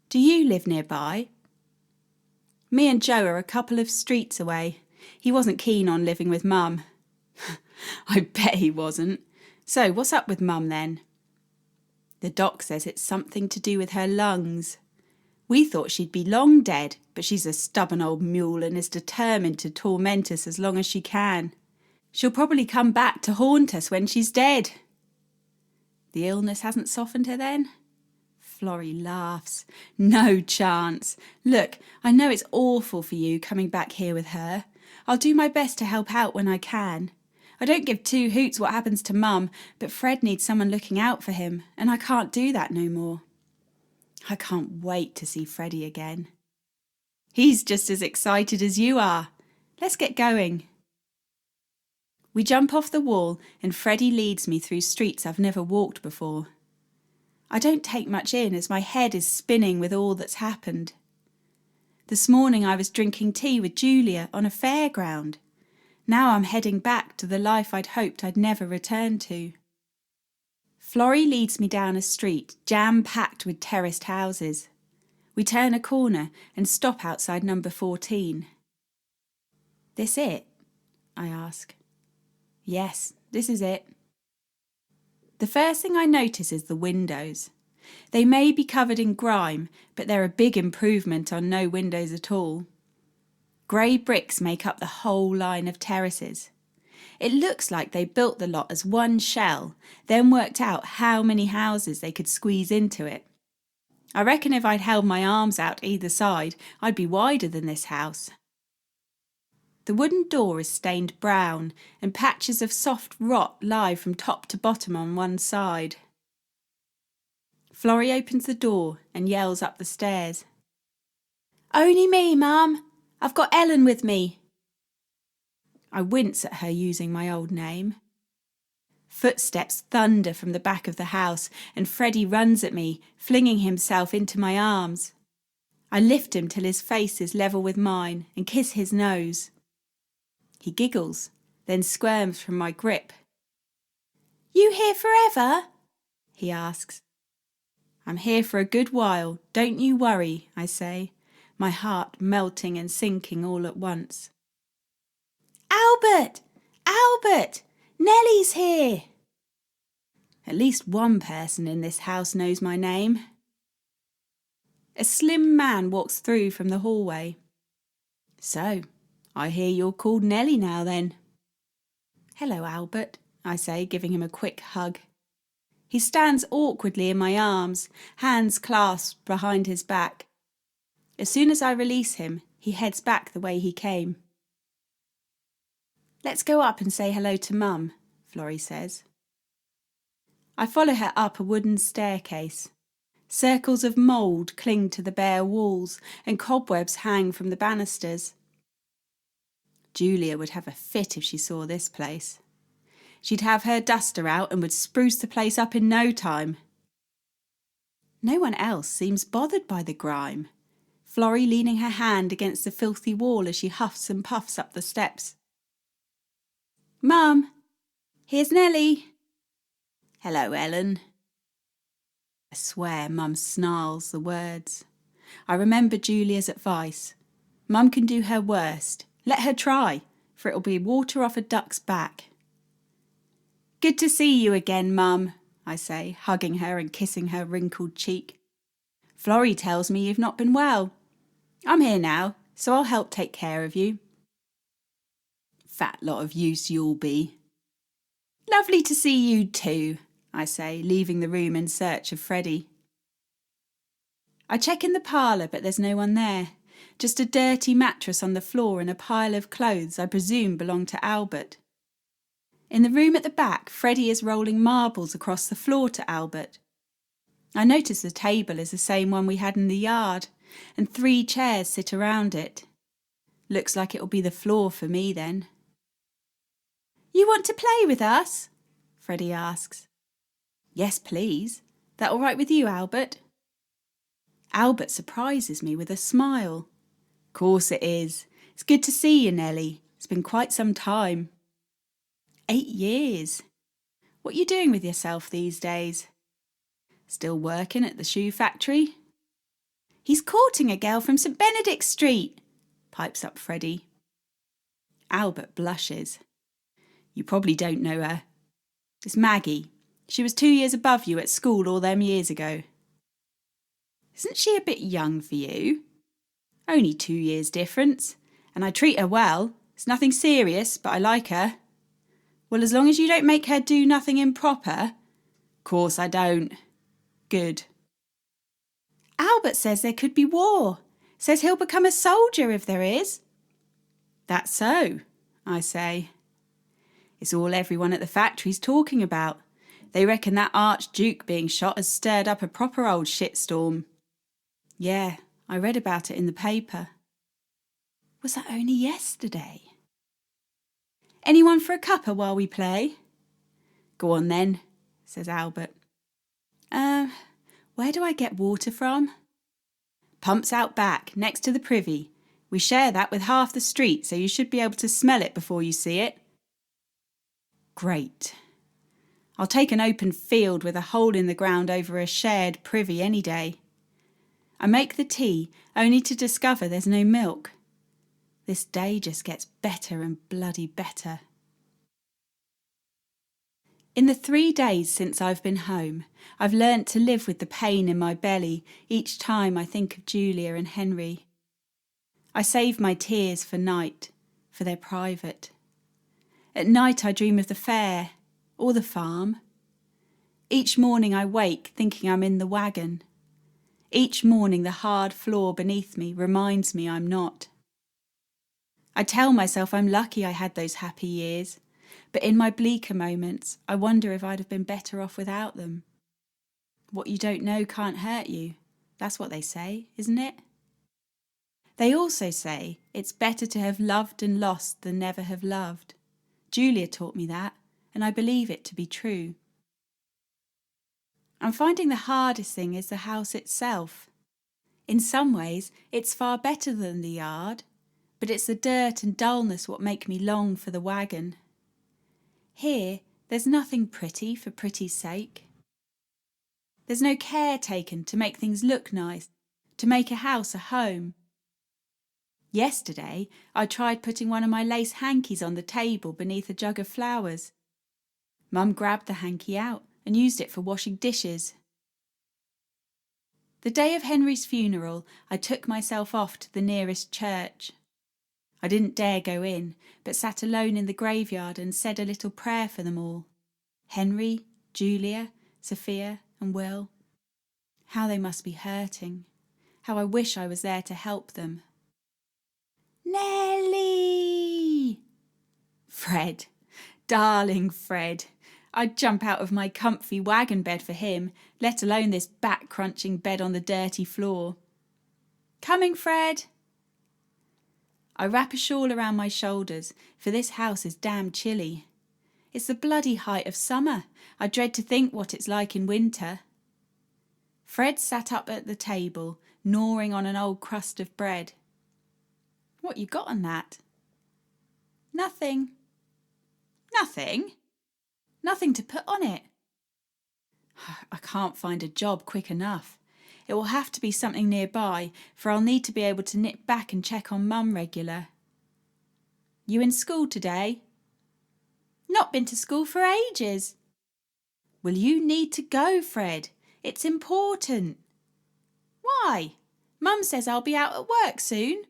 Do you live nearby? Me and Joe are a couple of streets away. He wasn't keen on living with Mum. I bet he wasn't. So, what's up with Mum then? The doc says it's something to do with her lungs. We thought she'd be long dead, but she's a stubborn old mule and is determined to torment us as long as she can. She'll probably come back to haunt us when she's dead. The illness hasn't softened her then? Florrie laughs. No chance. Look, I know it's awful for you coming back here with her. I'll do my best to help out when I can. I don't give two hoots what happens to Mum, but Fred needs someone looking out for him, and I can't do that no more. I can't wait to see Freddie again. He's just as excited as you are. Let's get going. We jump off the wall and Freddie leads me through streets I've never walked before. I don't take much in as my head is spinning with all that's happened. This morning I was drinking tea with Julia on a fairground. Now I'm heading back to the life I'd hoped I'd never return to. Florrie leads me down a street jam-packed with terraced houses. We turn a corner and stop outside number 14. This it? I ask. Yes, this is it. The first thing I notice is the windows. They may be covered in grime, but they're a big improvement on no windows at all. Grey bricks make up the whole line of terraces. It looks like they built the lot as one shell, then worked out how many houses they could squeeze into it. I reckon if I'd held my arms out either side, I'd be wider than this house. The wooden door is stained brown, and patches of soft rot lie from top to bottom on one side. Florrie opens the door and yells up the stairs. Only me, Mum. I've got Ellen with me. I wince at her using my old name. Footsteps thunder from the back of the house, and Freddie runs at me, flinging himself into my arms. I lift him till his face is level with mine and kiss his nose. He giggles, then squirms from my grip. You here forever? He asks. I'm here for a good while, don't you worry, I say, my heart melting and sinking all at once. Albert! Albert! Nellie's here! At least one person in this house knows my name. A slim man walks through from the hallway. So, I hear you're called Nellie now then. Hello, Albert, I say, giving him a quick hug. He stands awkwardly in my arms, hands clasped behind his back. As soon as I release him, he heads back the way he came. Let's go up and say hello to Mum, Florrie says. I follow her up a wooden staircase. Circles of mould cling to the bare walls and cobwebs hang from the banisters. Julia would have a fit if she saw this place. She'd have her duster out and would spruce the place up in no time. No one else seems bothered by the grime, Florrie leaning her hand against the filthy wall as she huffs and puffs up the steps. Mum, here's Nellie. Hello, Ellen. I swear Mum snarls the words. I remember Julia's advice. Mum can do her worst. Let her try, for it'll be water off a duck's back. Good to see you again, Mum, I say, hugging her and kissing her wrinkled cheek. Florrie tells me you've not been well. I'm here now, so I'll help take care of you. Fat lot of use you'll be. Lovely to see you too, I say, leaving the room in search of Freddie. I check in the parlour, but there's no one there. Just a dirty mattress on the floor and a pile of clothes I presume belong to Albert. In the room at the back, Freddie is rolling marbles across the floor to Albert. I notice the table is the same one we had in the yard, and 3 chairs sit around it. Looks like it'll be the floor for me then. You want to play with us? Freddie asks. Yes, please. That all right with you, Albert? Albert surprises me with a smile. Course it is. It's good to see you, Nellie. It's been quite some time. 8 years. What are you doing with yourself these days? Still working at the shoe factory? He's courting a girl from St Benedict Street, pipes up Freddie. Albert blushes. You probably don't know her. It's Maggie. She was 2 years above you at school all them years ago. Isn't she a bit young for you? Only 2 years difference, and I treat her well. It's nothing serious, but I like her. Well, as long as you don't make her do nothing improper. Course I don't. Good. Albert says there could be war. Says he'll become a soldier if there is. That's so, I say. It's all everyone at the factory's talking about. They reckon that Archduke being shot has stirred up a proper old shitstorm. Yeah, I read about it in the paper. Was that only yesterday? Anyone for a cuppa while we play? Go on then, says Albert. Where do I get water from? Pumps out back, next to the privy. We share that with half the street, so you should be able to smell it before you see it. Great. I'll take an open field with a hole in the ground over a shared privy any day. I make the tea, only to discover there's no milk. This day just gets better and bloody better. In the 3 days since I've been home, I've learnt to live with the pain in my belly each time I think of Julia and Henry. I save my tears for night, for they're private. At night I dream of the fair, or the farm. Each morning I wake thinking I'm in the wagon. Each morning the hard floor beneath me reminds me I'm not. I tell myself I'm lucky I had those happy years, but in my bleaker moments I wonder if I'd have been better off without them. What you don't know can't hurt you. That's what they say, isn't it? They also say it's better to have loved and lost than never have loved. Julia taught me that, and I believe it to be true. I'm finding the hardest thing is the house itself. In some ways, it's far better than the yard, but it's the dirt and dullness what make me long for the wagon. Here, there's nothing pretty for pretty's sake. There's no care taken to make things look nice, to make a house a home. Yesterday, I tried putting one of my lace hankies on the table beneath a jug of flowers. Mum grabbed the hanky out and used it for washing dishes. The day of Henry's funeral, I took myself off to the nearest church. I didn't dare go in, but sat alone in the graveyard and said a little prayer for them all. Henry, Julia, Sophia and Will. How they must be hurting. How I wish I was there to help them. Nellie! Fred. Darling Fred. I'd jump out of my comfy wagon bed for him, let alone this back-crunching bed on the dirty floor. Coming, Fred! I wrap a shawl around my shoulders, for this house is damn chilly. It's the bloody height of summer. I dread to think what it's like in winter. Fred sat up at the table, gnawing on an old crust of bread. What you got on that? Nothing. Nothing? Nothing to put on it. I can't find a job quick enough. It will have to be something nearby, for I'll need to be able to nip back and check on Mum regular. You in school today? Not been to school for ages. Well, you need to go, Fred. It's important. Why? Mum says I'll be out at work soon.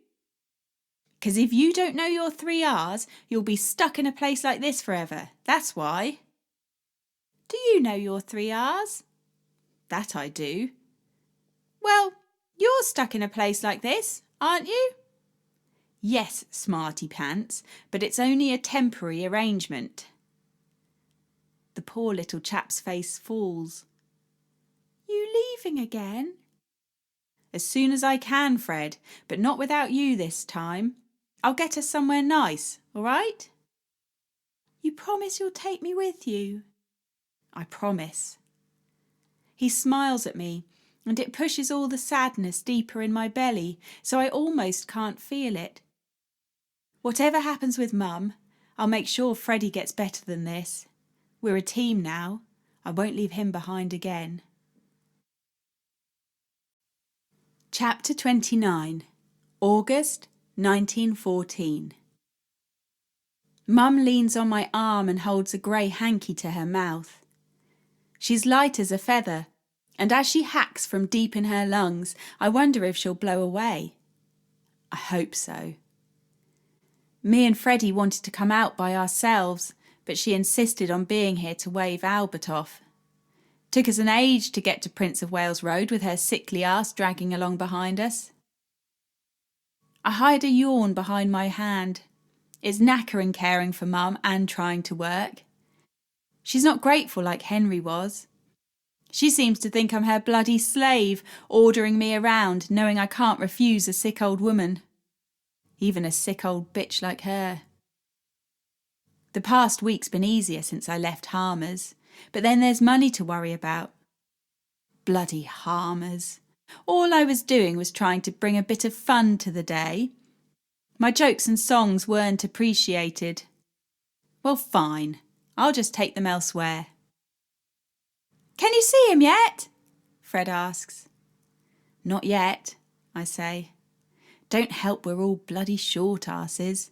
'Cause if you don't know your 3 R's, you'll be stuck in a place like this forever. That's why. Do you know your 3 R's? That I do. Well, you're stuck in a place like this, aren't you? Yes, smarty pants, but it's only a temporary arrangement. The poor little chap's face falls. You leaving again? As soon as I can, Fred, but not without you this time. I'll get us somewhere nice, all right? You promise you'll take me with you? I promise. He smiles at me, and it pushes all the sadness deeper in my belly, so I almost can't feel it. Whatever happens with Mum, I'll make sure Freddie gets better than this. We're a team now. I won't leave him behind again. Chapter 29. August 1914. Mum leans on my arm and holds a grey hanky to her mouth. She's light as a feather, and as she hacks from deep in her lungs, I wonder if she'll blow away. I hope so. Me and Freddie wanted to come out by ourselves, but she insisted on being here to wave Albert off. Took us an age to get to Prince of Wales Road with her sickly ass dragging along behind us. I hide a yawn behind my hand. It's knackering caring for Mum and trying to work. She's not grateful like Henry was. She seems to think I'm her bloody slave, ordering me around, knowing I can't refuse a sick old woman. Even a sick old bitch like her. The past week's been easier since I left Harmer's, but then there's money to worry about. Bloody Harmer's. All I was doing was trying to bring a bit of fun to the day. My jokes and songs weren't appreciated. Well, fine. I'll just take them elsewhere. Can you see him yet? Fred asks. Not yet, I say. Don't help we're all bloody short asses.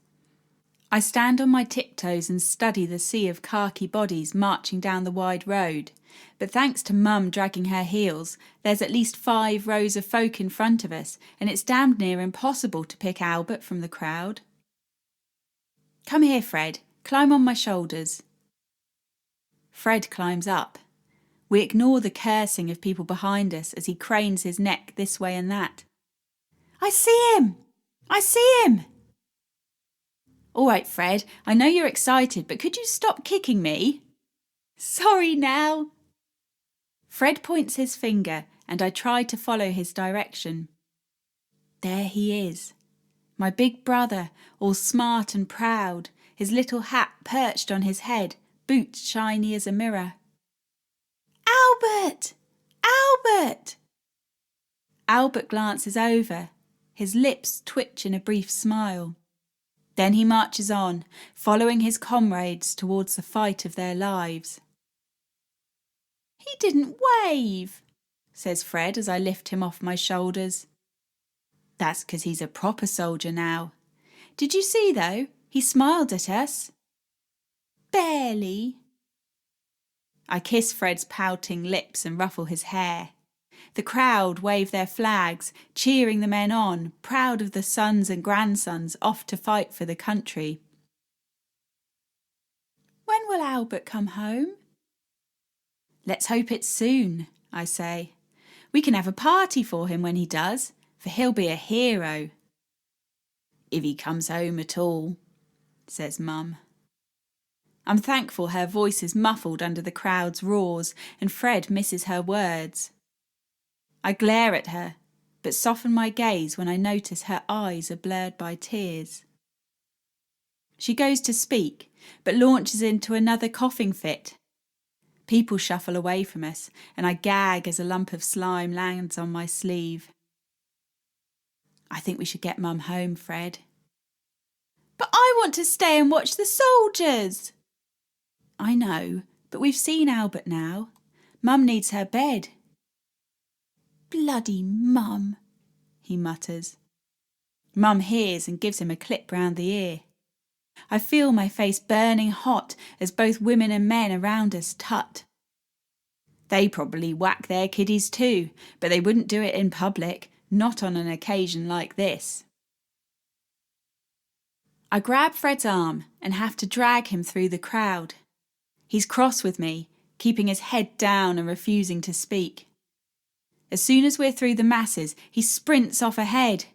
I stand on my tiptoes and study the sea of khaki bodies marching down the wide road, but thanks to Mum dragging her heels, there's at least 5 rows of folk in front of us, and it's damned near impossible to pick Albert from the crowd. Come here, Fred. Climb on my shoulders. Fred climbs up. We ignore the cursing of people behind us as he cranes his neck this way and that. I see him! I see him! All right, Fred, I know you're excited, but could you stop kicking me? Sorry now. Fred points his finger, and I try to follow his direction. There he is, My big brother, all smart and proud, his little hat perched on his head, boots shiny as a mirror. Albert! Albert! Albert glances over, his lips twitch in a brief smile. Then he marches on, following his comrades towards the fight of their lives. He didn't wave, says Fred as I lift him off my shoulders. That's 'cause he's a proper soldier now. Did you see, though? He smiled at us. Barely. I kiss Fred's pouting lips and ruffle his hair. The crowd wave their flags, cheering the men on, proud of the sons and grandsons off to fight for the country. When will Albert come home? Let's hope it's soon, I say. We can have a party for him when he does, for he'll be a hero. If he comes home at all, says Mum. I'm thankful her voice is muffled under the crowd's roars and Fred misses her words. I glare at her, but soften my gaze when I notice her eyes are blurred by tears. She goes to speak, but launches into another coughing fit. People shuffle away from us, and I gag as a lump of slime lands on my sleeve. I think we should get Mum home, Fred. But I want to stay and watch the soldiers. I know, but we've seen Albert now. Mum needs her bed. Bloody Mum, he mutters. Mum hears and gives him a clip round the ear. I feel my face burning hot as both women and men around us tut. They probably whack their kiddies too, but they wouldn't do it in public, not on an occasion like this. I grab Fred's arm and have to drag him through the crowd. He's cross with me, keeping his head down and refusing to speak. As soon as we're through the masses, he sprints off ahead.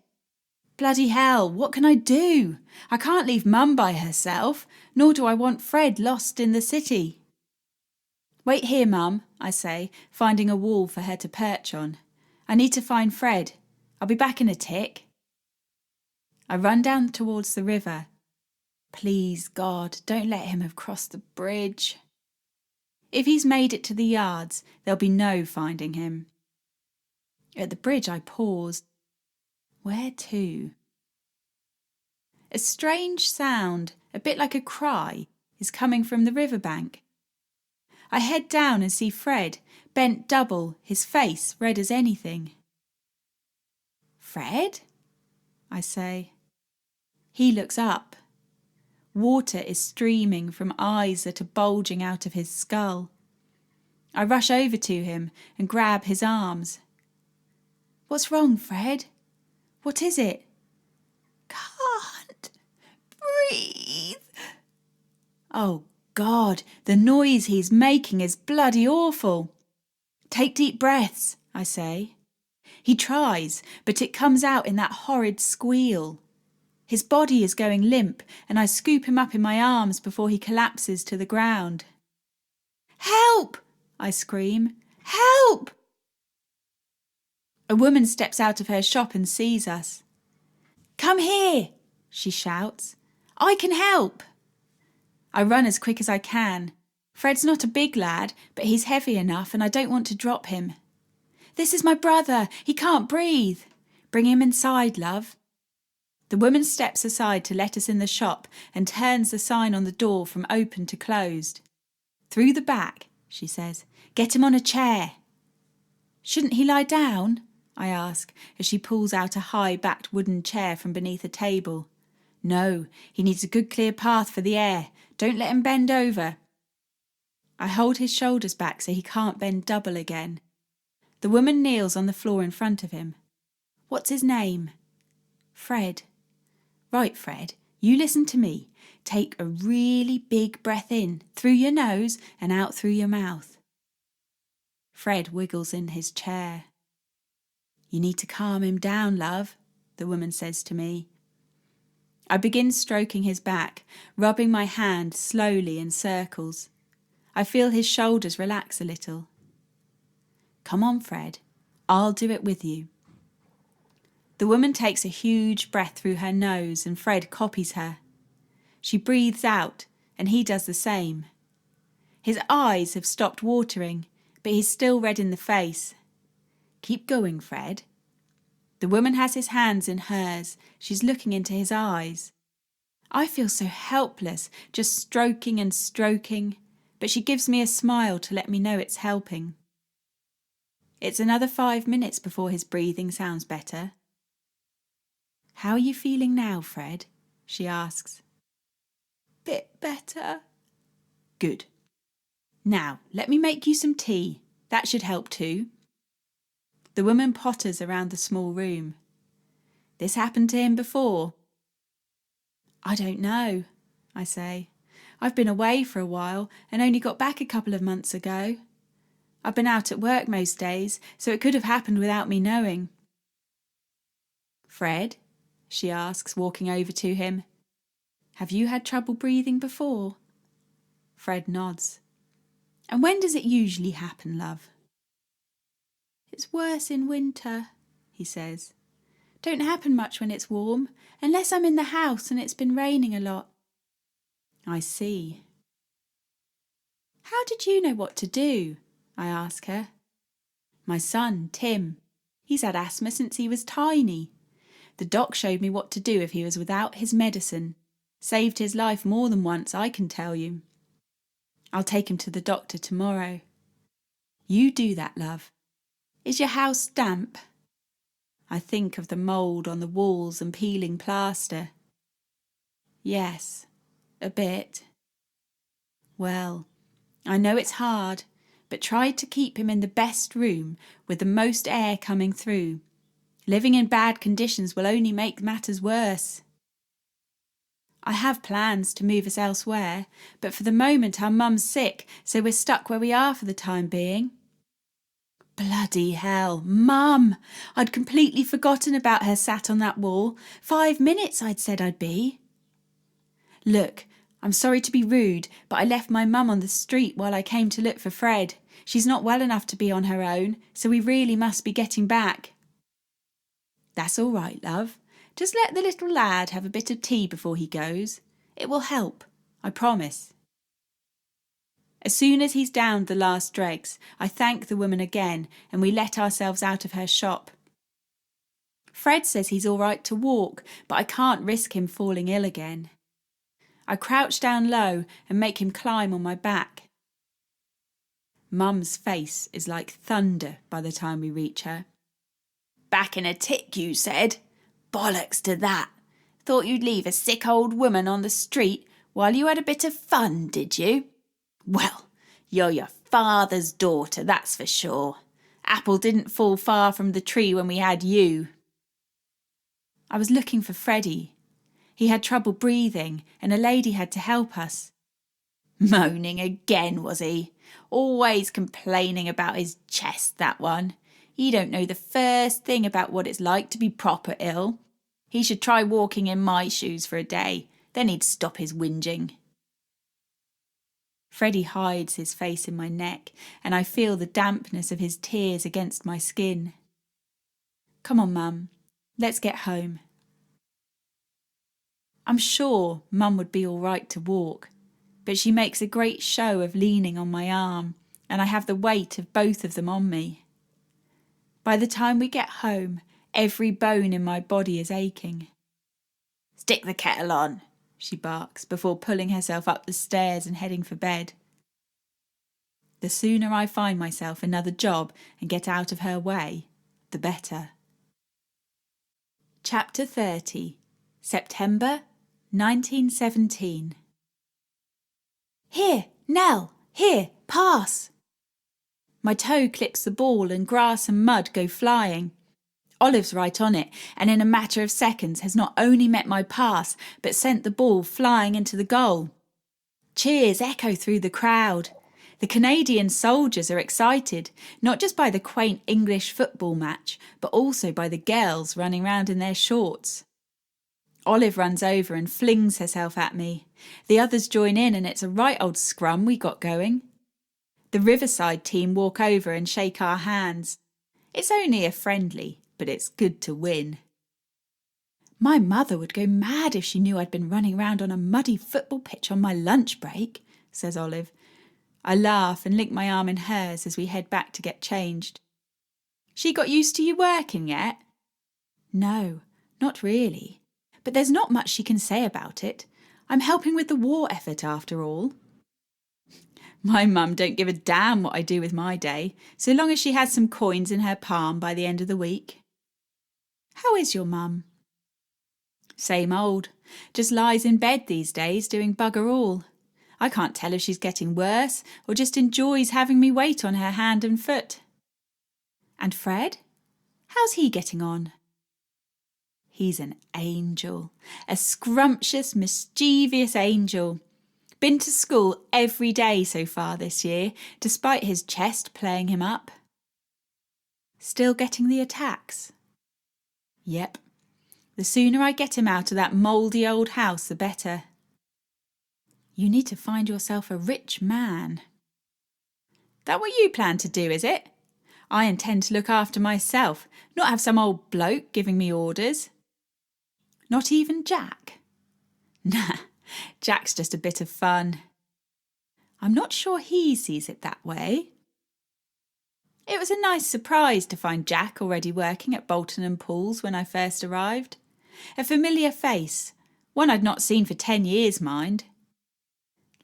Bloody hell, what can I do? I can't leave Mum by herself, nor do I want Fred lost in the city. Wait here, Mum, I say, finding a wall for her to perch on. I need to find Fred. I'll be back in a tick. I run down towards the river. Please, God, don't let him have crossed the bridge. If he's made it to the yards, there'll be no finding him. At the bridge I pause. Where to? A strange sound, a bit like a cry, is coming from the riverbank. I head down and see Fred, bent double, his face red as anything. Fred? I say. He looks up. Water is streaming from eyes that are bulging out of his skull. I rush over to him and grab his arms. What's wrong, Fred? What is it? Can't breathe. Oh, God, the noise he's making is bloody awful. Take deep breaths, I say. He tries, but it comes out in that horrid squeal. His body is going limp, and I scoop him up in my arms before he collapses to the ground. Help! I scream. Help! A woman steps out of her shop and sees us. Come here, she shouts. I can help. I run as quick as I can. Fred's not a big lad, but he's heavy enough and I don't want to drop him. This is my brother. He can't breathe. Bring him inside, love. The woman steps aside to let us in the shop and turns the sign on the door from open to closed. Through the back, she says. Get him on a chair. Shouldn't he lie down? I ask as she pulls out a high-backed wooden chair from beneath a table. No, he needs a good clear path for the air. Don't let him bend over. I hold his shoulders back so he can't bend double again. The woman kneels on the floor in front of him. What's his name? Fred. Right, Fred, you listen to me. Take a really big breath in, through your nose and out through your mouth. Fred wiggles in his chair. You need to calm him down, love, the woman says to me. I begin stroking his back, rubbing my hand slowly in circles. I feel his shoulders relax a little. Come on, Fred. I'll do it with you. The woman takes a huge breath through her nose and Fred copies her. She breathes out and he does the same. His eyes have stopped watering, but he's still red in the face. Keep going, Fred. The woman has his hands in hers. She's looking into his eyes. I feel so helpless, just stroking and stroking, but she gives me a smile to let me know it's helping. It's another 5 minutes before his breathing sounds better. How are you feeling now, Fred? She asks. Bit better. Good. Now, let me make you some tea. That should help too. The woman potters around the small room. This happened to him before? I don't know, I say. I've been away for a while and only got back a couple of months ago. I've been out at work most days, so it could have happened without me knowing. Fred, she asks, walking over to him, have you had trouble breathing before? Fred nods. And when does it usually happen, love? It's worse in winter, he says. Don't happen much when it's warm, unless I'm in the house and it's been raining a lot. I see. How did you know what to do? I ask her. My son, Tim. He's had asthma since he was tiny. The doc showed me what to do if he was without his medicine. Saved his life more than once, I can tell you. I'll take him to the doctor tomorrow. You do that, love. Is your house damp? I think of the mould on the walls and peeling plaster. Yes, a bit. Well, I know it's hard, but try to keep him in the best room with the most air coming through. Living in bad conditions will only make matters worse. I have plans to move us elsewhere, but for the moment our mum's sick, so we're stuck where we are for the time being. Bloody hell, Mum! I'd completely forgotten about her sat on that wall. 5 minutes I'd said I'd be. Look, I'm sorry to be rude, but I left my mum on the street while I came to look for Fred. She's not well enough to be on her own, so we really must be getting back. That's all right, love. Just let the little lad have a bit of tea before he goes. It will help, I promise. As soon as he's downed the last dregs, I thank the woman again and we let ourselves out of her shop. Fred says he's all right to walk, but I can't risk him falling ill again. I crouch down low and make him climb on my back. Mum's face is like thunder by the time we reach her. Back in a tick, you said? Bollocks to that. Thought you'd leave a sick old woman on the street while you had a bit of fun, did you? Well, you're your father's daughter, that's for sure. Apple didn't fall far from the tree when we had you. I was looking for Freddie. He had trouble breathing and a lady had to help us. Moaning again, was he? Always complaining about his chest, that one. He don't know the first thing about what it's like to be proper ill. He should try walking in my shoes for a day, then he'd stop his whinging. Freddie hides his face in my neck, and I feel the dampness of his tears against my skin. Come on, Mum, let's get home. I'm sure Mum would be all right to walk, but she makes a great show of leaning on my arm, and I have the weight of both of them on me. By the time we get home, every bone in my body is aching. Stick the kettle on, she barks, before pulling herself up the stairs and heading for bed. The sooner I find myself another job and get out of her way, the better. Chapter 30, September 1917. Here, Nell, here, pass. My toe clips the ball and grass and mud go flying. Olive's right on it, and in a matter of seconds has not only met my pass, but sent the ball flying into the goal. Cheers echo through the crowd. The Canadian soldiers are excited, not just by the quaint English football match, but also by the girls running round in their shorts. Olive runs over and flings herself at me. The others join in and it's a right old scrum we got going. The Riverside team walk over and shake our hands. It's only a friendly, but it's good to win. My mother would go mad if she knew I'd been running round on a muddy football pitch on my lunch break, says Olive. I laugh and link my arm in hers as we head back to get changed. She got used to you working yet? No, not really. But there's not much she can say about it. I'm helping with the war effort after all. My mum don't give a damn what I do with my day, so long as she has some coins in her palm by the end of the week. How is your mum? Same old. Just lies in bed these days doing bugger all. I can't tell if she's getting worse or just enjoys having me wait on her hand and foot. And Fred? How's he getting on? He's an angel, a scrumptious, mischievous angel. Been to school every day so far this year, despite his chest playing him up. Still getting the attacks? Yep. The sooner I get him out of that mouldy old house, the better. You need to find yourself a rich man. That what you plan to do, is it? I intend to look after myself, not have some old bloke giving me orders. Not even Jack? Nah, Jack's just a bit of fun. I'm not sure he sees it that way. It was a nice surprise to find Jack already working at Bolton and Paul's when I first arrived. A familiar face, one I'd not seen for 10 years, mind.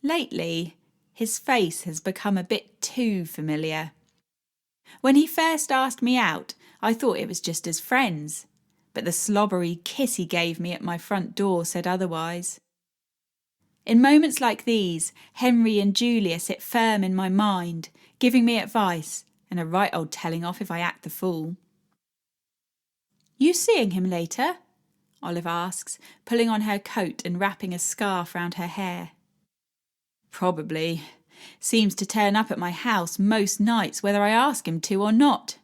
Lately, his face has become a bit too familiar. When he first asked me out, I thought it was just as friends, but the slobbery kiss he gave me at my front door said otherwise. In moments like these, Henry and Julia sit firm in my mind, giving me advice, and a right old telling off if I act the fool. You seeing him later? Olive asks, pulling on her coat and wrapping a scarf round her hair. Probably. Seems to turn up at my house most nights whether I ask him to or not.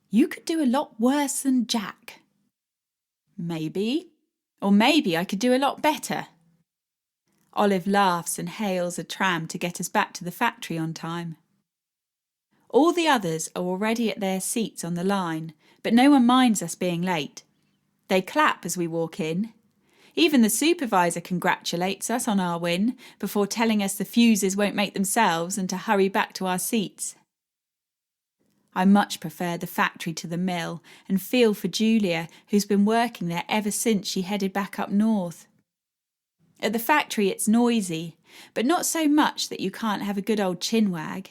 You could do a lot worse than Jack. Maybe. Or maybe I could do a lot better. Olive laughs and hails a tram to get us back to the factory on time. All the others are already at their seats on the line, but no one minds us being late. They clap as we walk in. Even the supervisor congratulates us on our win before telling us the fuses won't make themselves and to hurry back to our seats. I much prefer the factory to the mill and feel for Julia, who's been working there ever since she headed back up north. At the factory it's noisy, but not so much that you can't have a good old chinwag.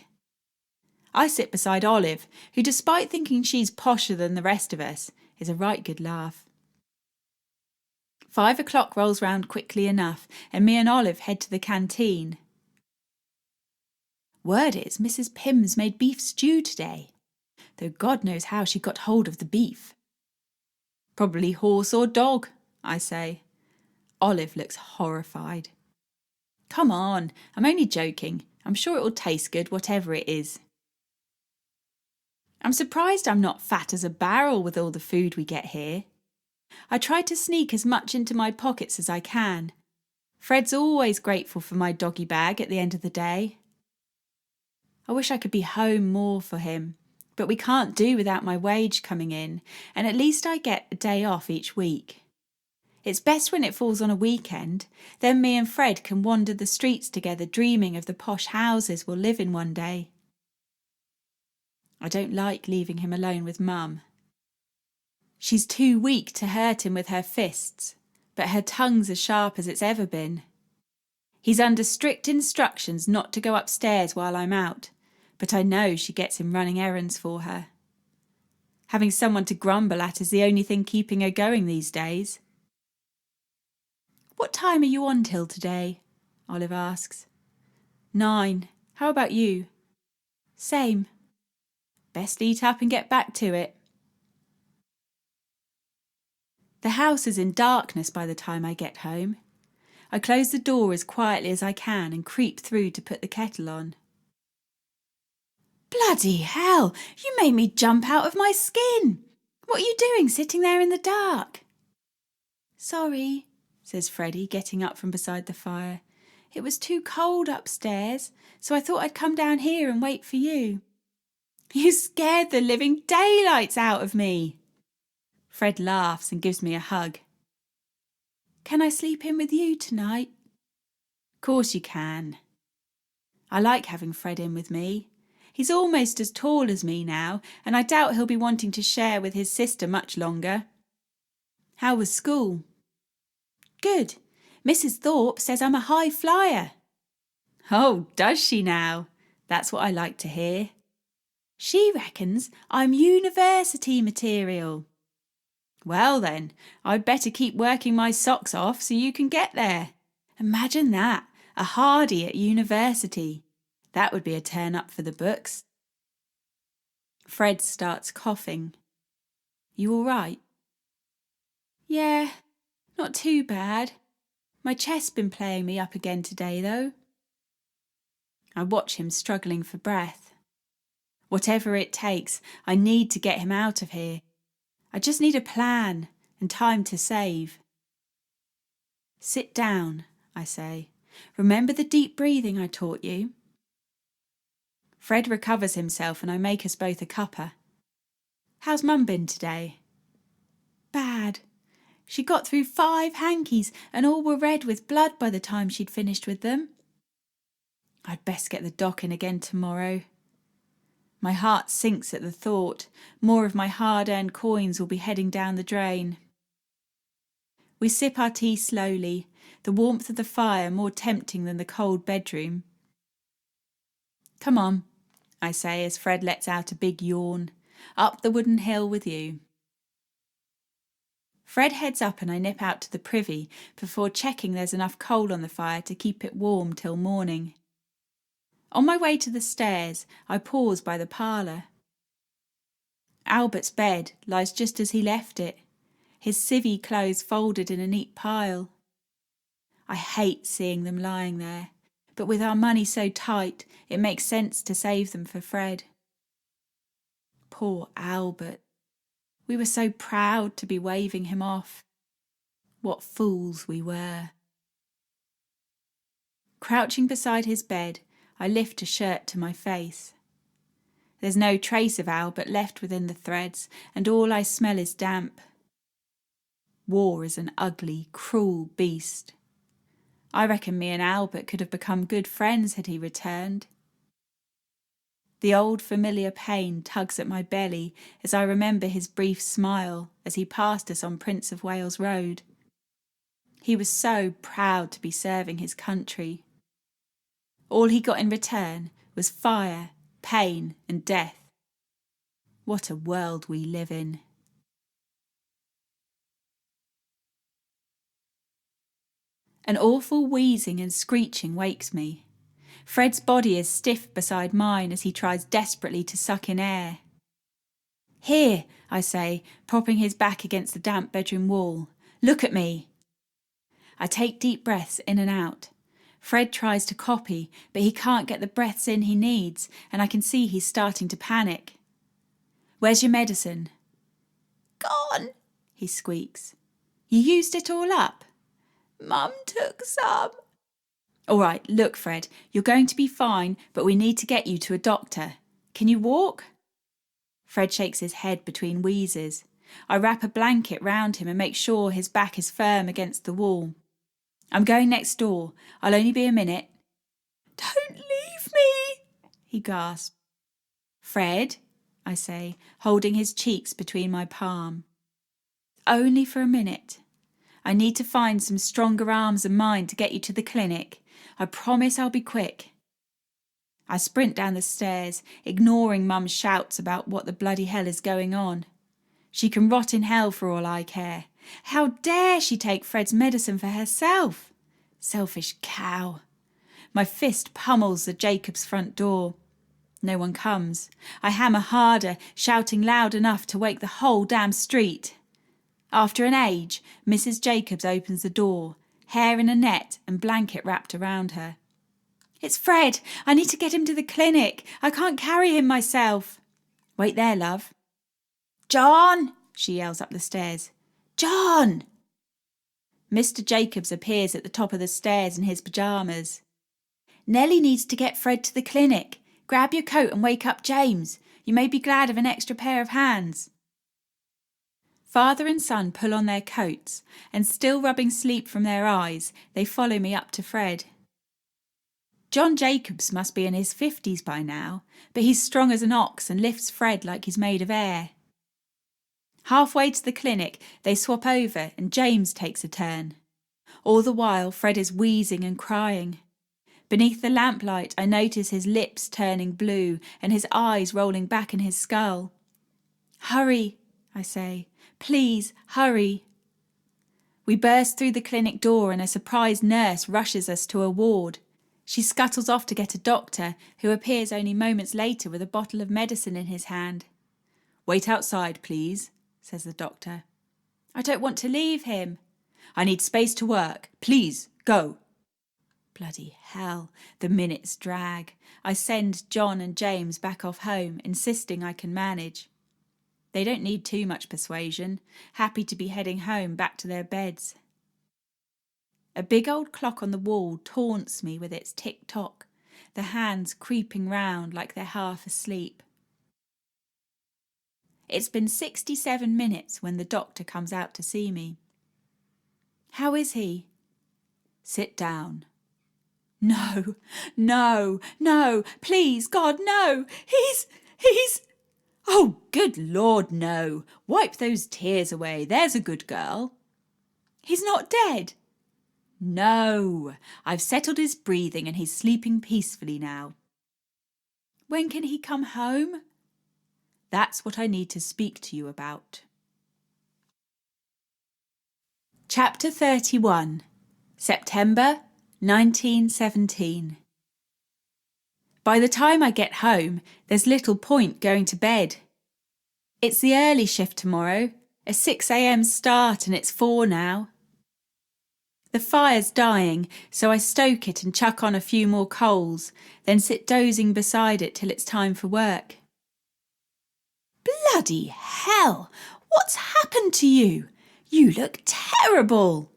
I sit beside Olive, who, despite thinking she's posher than the rest of us, is a right good laugh. 5 o'clock rolls round quickly enough, and me and Olive head to the canteen. Word is Mrs. Pym's made beef stew today, though God knows how she got hold of the beef. Probably horse or dog, I say. Olive looks horrified. Come on, I'm only joking. I'm sure it will taste good, whatever it is. I'm surprised I'm not fat as a barrel with all the food we get here. I try to sneak as much into my pockets as I can. Fred's always grateful for my doggy bag at the end of the day. I wish I could be home more for him, but we can't do without my wage coming in, and at least I get a day off each week. It's best when it falls on a weekend, then me and Fred can wander the streets together dreaming of the posh houses we'll live in one day. I don't like leaving him alone with Mum. She's too weak to hurt him with her fists, but her tongue's as sharp as it's ever been. He's under strict instructions not to go upstairs while I'm out, but I know she gets him running errands for her. Having someone to grumble at is the only thing keeping her going these days. What time are you on till today? Olive asks. 9. How about you? Same. Best eat up and get back to it. The house is in darkness by the time I get home. I close the door as quietly as I can and creep through to put the kettle on. Bloody hell! You made me jump out of my skin! What are you doing sitting there in the dark? Sorry, says Freddie, getting up from beside the fire. It was too cold upstairs, so I thought I'd come down here and wait for you. You scared the living daylights out of me. Fred laughs and gives me a hug. Can I sleep in with you tonight? Course you can. I like having Fred in with me. He's almost as tall as me now, and I doubt he'll be wanting to share with his sister much longer. How was school? Good. Mrs. Thorpe says I'm a high flyer. Oh, does she now? That's what I like to hear. She reckons I'm university material. Well then, I'd better keep working my socks off so you can get there. Imagine that, a Hardy at university. That would be a turn up for the books. Fred starts coughing. You all right? Yeah, not too bad. My chest's been playing me up again today, though. I watch him struggling for breath. Whatever it takes, I need to get him out of here. I just need a plan and time to save. Sit down, I say. Remember the deep breathing I taught you? Fred recovers himself and I make us both a cuppa. How's Mum been today? Bad. She got through 5 hankies and all were red with blood by the time she'd finished with them. I'd best get the doc in again tomorrow. My heart sinks at the thought. More of my hard-earned coins will be heading down the drain. We sip our tea slowly, the warmth of the fire more tempting than the cold bedroom. Come on, I say as Fred lets out a big yawn. Up the wooden hill with you. Fred heads up and I nip out to the privy before checking there's enough coal on the fire to keep it warm till morning. On my way to the stairs, I pause by the parlour. Albert's bed lies just as he left it, his civvy clothes folded in a neat pile. I hate seeing them lying there, but with our money so tight, it makes sense to save them for Fred. Poor Albert. We were so proud to be waving him off. What fools we were. Crouching beside his bed, I lift a shirt to my face. There's no trace of Albert left within the threads, and all I smell is damp. War is an ugly, cruel beast. I reckon me and Albert could have become good friends had he returned. The old familiar pain tugs at my belly as I remember his brief smile as he passed us on Prince of Wales Road. He was so proud to be serving his country. All he got in return was fire, pain and death. What a world we live in. An awful wheezing and screeching wakes me. Fred's body is stiff beside mine as he tries desperately to suck in air. Here, I say, propping his back against the damp bedroom wall. Look at me. I take deep breaths in and out. Fred tries to copy, but he can't get the breaths in he needs, and I can see he's starting to panic. Where's your medicine? Gone, he squeaks. You used it all up? Mum took some. All right, look, Fred, you're going to be fine, but we need to get you to a doctor. Can you walk? Fred shakes his head between wheezes. I wrap a blanket round him and make sure his back is firm against the wall. I'm going next door. I'll only be a minute. Don't leave me, he gasps. Fred, I say, holding his cheeks between my palm. Only for a minute. I need to find some stronger arms than mine to get you to the clinic. I promise I'll be quick. I sprint down the stairs, ignoring Mum's shouts about what the bloody hell is going on. She can rot in hell for all I care. How dare she take Fred's medicine for herself? Selfish cow. My fist pummels the Jacobs' front door. No one comes. I hammer harder, shouting loud enough to wake the whole damn street. After an age, Mrs. Jacobs opens the door, hair in a net and blanket wrapped around her. It's Fred! I need to get him to the clinic. I can't carry him myself. Wait there, love. John! She yells up the stairs. John! Mr. Jacobs appears at the top of the stairs in his pyjamas. Nellie needs to get Fred to the clinic. Grab your coat and wake up James. You may be glad of an extra pair of hands. Father and son pull on their coats, and still rubbing sleep from their eyes, they follow me up to Fred. John Jacobs must be in his 50s by now, but he's strong as an ox and lifts Fred like he's made of air. Halfway to the clinic, they swap over and James takes a turn. All the while, Fred is wheezing and crying. Beneath the lamplight, I notice his lips turning blue and his eyes rolling back in his skull. "Hurry," I say. "Please, hurry." We burst through the clinic door and a surprised nurse rushes us to a ward. She scuttles off to get a doctor, who appears only moments later with a bottle of medicine in his hand. "Wait outside, please," says the doctor. "I don't want to leave him." "I need space to work. Please, go." Bloody hell, the minutes drag. I send John and James back off home, insisting I can manage. They don't need too much persuasion, happy to be heading home back to their beds. A big old clock on the wall taunts me with its tick-tock, the hands creeping round like they're half asleep. It's been 67 minutes when the doctor comes out to see me. "How is he?" "Sit down." No, no, no, please, God, no. He's... Oh, good Lord, no. Wipe those tears away, there's a good girl. "He's not dead?" "No, I've settled his breathing and he's sleeping peacefully now." "When can he come home?" "That's what I need to speak to you about." Chapter 31, September 1917. By the time I get home, there's little point going to bed. It's the early shift tomorrow, a 6 a.m. start, and it's 4 now. The fire's dying, so I stoke it and chuck on a few more coals, then sit dozing beside it till it's time for work. "Bloody hell! What's happened to you? You look terrible."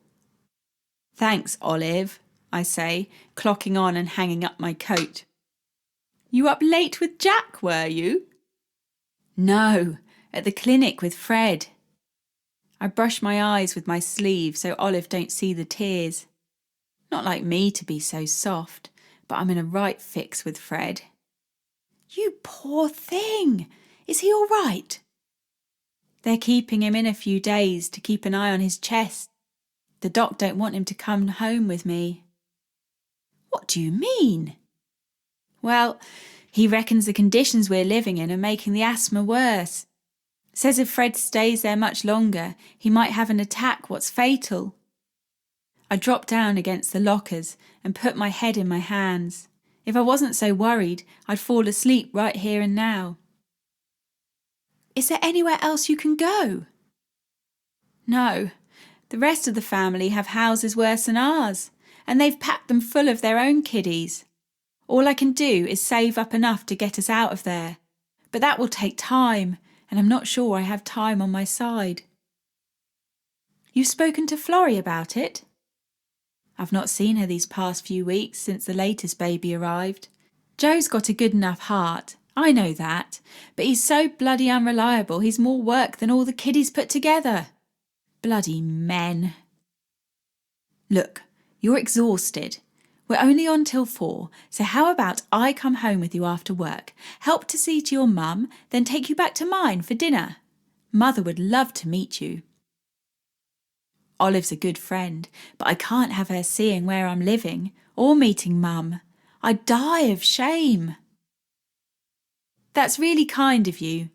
"Thanks, Olive," I say, clocking on and hanging up my coat. "You up late with Jack, were you?" "No, at the clinic with Fred." I brush my eyes with my sleeve so Olive don't see the tears. Not like me to be so soft, but I'm in a right fix with Fred. "You poor thing! Is he all right?" "They're keeping him in a few days to keep an eye on his chest. The doc don't want him to come home with me." "What do you mean?" "Well, he reckons the conditions we're living in are making the asthma worse. Says if Fred stays there much longer, he might have an attack what's fatal." I drop down against the lockers and put my head in my hands. If I wasn't so worried, I'd fall asleep right here and now. "Is there anywhere else you can go?" "No. The rest of the family have houses worse than ours, and they've packed them full of their own kiddies. All I can do is save up enough to get us out of there. But that will take time, and I'm not sure I have time on my side." "You've spoken to Florrie about it?" "I've not seen her these past few weeks since the latest baby arrived. Joe's got a good enough heart, I know that, but he's so bloody unreliable he's more work than all the kiddies put together. Bloody men." "Look, you're exhausted. We're only on till 4, so how about I come home with you after work, help to see to your mum, then take you back to mine for dinner? Mother would love to meet you." Olive's a good friend, but I can't have her seeing where I'm living, or meeting Mum. I'd die of shame. "That's really kind of you.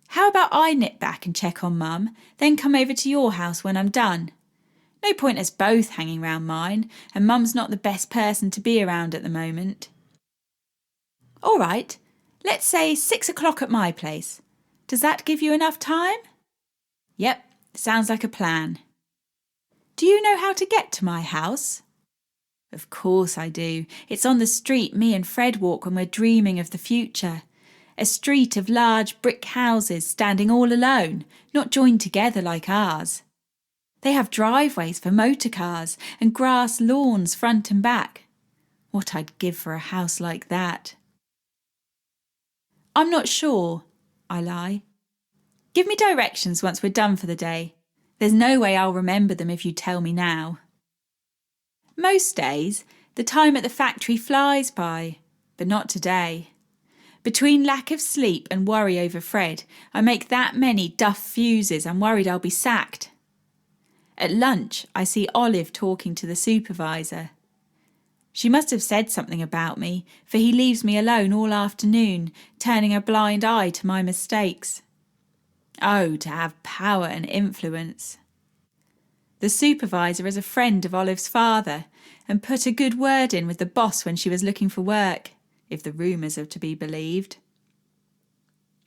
How about I nip back and check on Mum, then come over to your house when I'm done? No point us both hanging round mine, and Mum's not the best person to be around at the moment." "All right, let's say 6 o'clock at my place. Does that give you enough time?" "Yep, sounds like a plan." "Do you know how to get to my house?" "Of course I do. It's on the street me and Fred walk when we're dreaming of the future. A street of large brick houses standing all alone, not joined together like ours. They have driveways for motor cars and grass lawns front and back. What I'd give for a house like that." "I'm not sure," I lie. Give me directions once we're done for the day. There's no way I'll remember them if you tell me now. Most days, the time at the factory flies by, but not today. Between lack of sleep and worry over Fred, I make that many duff fuses I'm worried I'll be sacked. At lunch, I see Olive talking to the supervisor. She must have said something about me, for he leaves me alone all afternoon, turning a blind eye to my mistakes. Oh, to have power and influence. The supervisor is a friend of Olive's father and put a good word in with the boss when she was looking for work, if the rumours are to be believed.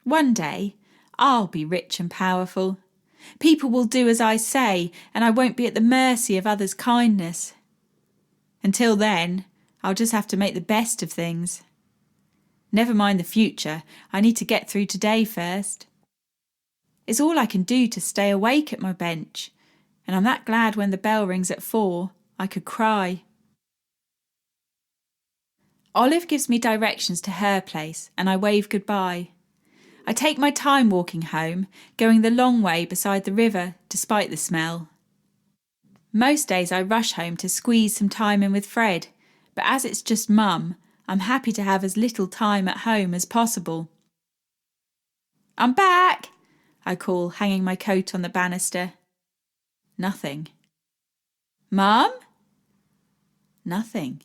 One day, I'll be rich and powerful. People will do as I say, and I won't be at the mercy of others' kindness. Until then, I'll just have to make the best of things. Never mind the future, I need to get through today first. It's all I can do to stay awake at my bench, and I'm that glad when the bell rings at 4, I could cry. Olive gives me directions to her place, and I wave goodbye. I take my time walking home, going the long way beside the river, despite the smell. Most days I rush home to squeeze some time in with Fred, but as it's just Mum, I'm happy to have as little time at home as possible. I'm back, I call, hanging my coat on the banister. Nothing. Mum? Nothing.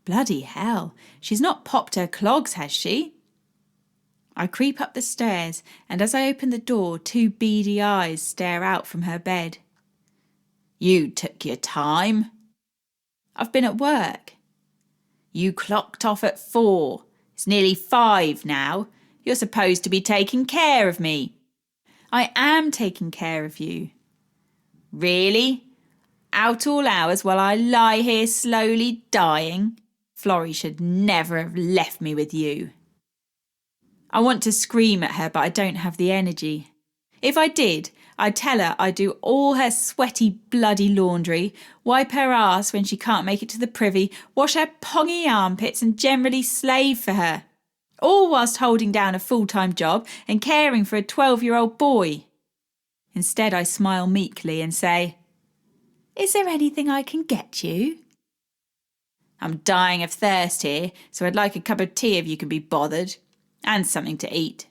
Bloody hell, she's not popped her clogs, has she? I creep up the stairs, and as I open the door, 2 beady eyes stare out from her bed. You took your time. I've been at work. You clocked off at 4. It's nearly 5 now. You're supposed to be taking care of me. I am taking care of you. Really? Out all hours while I lie here slowly dying? Florrie should never have left me with you. I want to scream at her, but I don't have the energy. If I did, I'd tell her I'd do all her sweaty, bloody laundry, wipe her arse when she can't make it to the privy, wash her pongy armpits and generally slave for her. All whilst holding down a full-time job and caring for a 12-year-old boy. Instead, I smile meekly and say, "Is there anything I can get you?" I'm dying of thirst here, so I'd like a cup of tea if you can be bothered. And something to eat.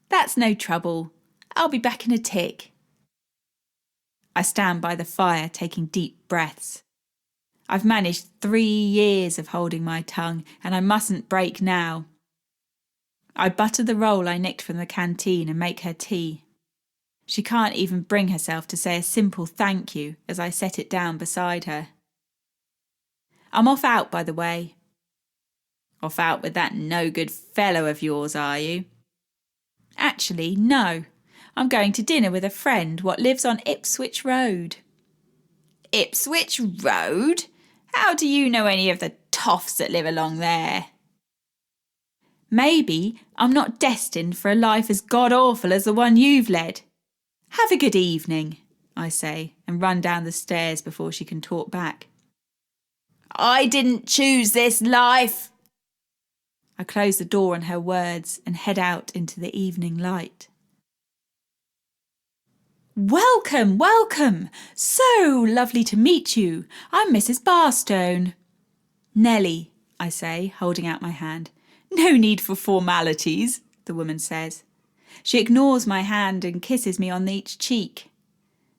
That's no trouble. I'll be back in a tick. I stand by the fire, taking deep breaths. I've managed 3 years of holding my tongue, and I mustn't break now. I butter the roll I nicked from the canteen and make her tea. She can't even bring herself to say a simple thank you as I set it down beside her. I'm off out, by the way. Off out with that no-good fellow of yours, are you? Actually, no. I'm going to dinner with a friend what lives on Ipswich Road. Ipswich Road? How do you know any of the toffs that live along there? Maybe I'm not destined for a life as god-awful as the one you've led. Have a good evening, I say, and run down the stairs before she can talk back. I didn't choose this life. I close the door on her words and head out into the evening light. Welcome, welcome! So lovely to meet you. I'm Mrs. Barstone. Nellie, I say, holding out my hand. No need for formalities, the woman says. She ignores my hand and kisses me on each cheek.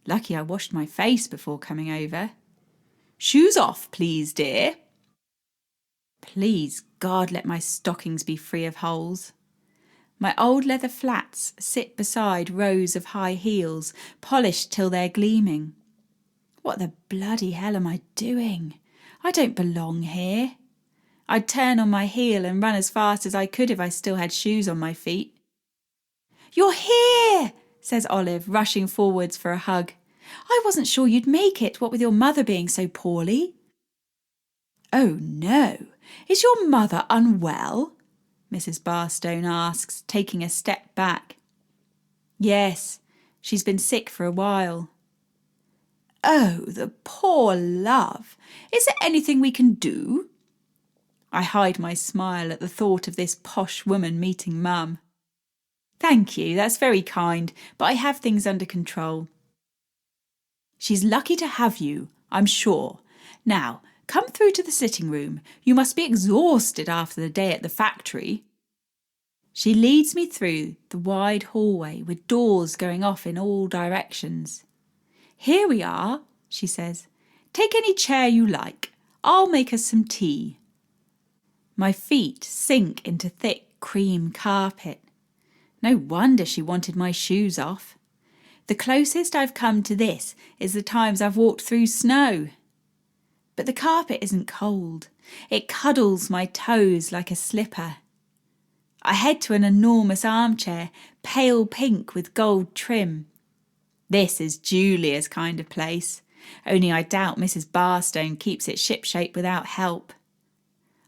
Lucky I washed my face before coming over. Shoes off, please, dear. Please, God, let my stockings be free of holes. My old leather flats sit beside rows of high heels, polished till they're gleaming. What the bloody hell am I doing? I don't belong here. I'd turn on my heel and run as fast as I could if I still had shoes on my feet. You're here, says Olive, rushing forwards for a hug. I wasn't sure you'd make it, what with your mother being so poorly. Oh no, is your mother unwell? Mrs. Barstone asks, taking a step back. Yes, she's been sick for a while. Oh, the poor love. Is there anything we can do? I hide my smile at the thought of this posh woman meeting Mum. Thank you, that's very kind, but I have things under control. She's lucky to have you, I'm sure. Now, come through to the sitting room. You must be exhausted after the day at the factory. She leads me through the wide hallway with doors going off in all directions. Here we are, she says. Take any chair you like. I'll make us some tea. My feet sink into thick cream carpet. No wonder she wanted my shoes off. The closest I've come to this is the times I've walked through snow. But the carpet isn't cold. It cuddles my toes like a slipper. I head to an enormous armchair, pale pink with gold trim. This is Julia's kind of place, only I doubt Mrs. Barstone keeps it shipshape without help.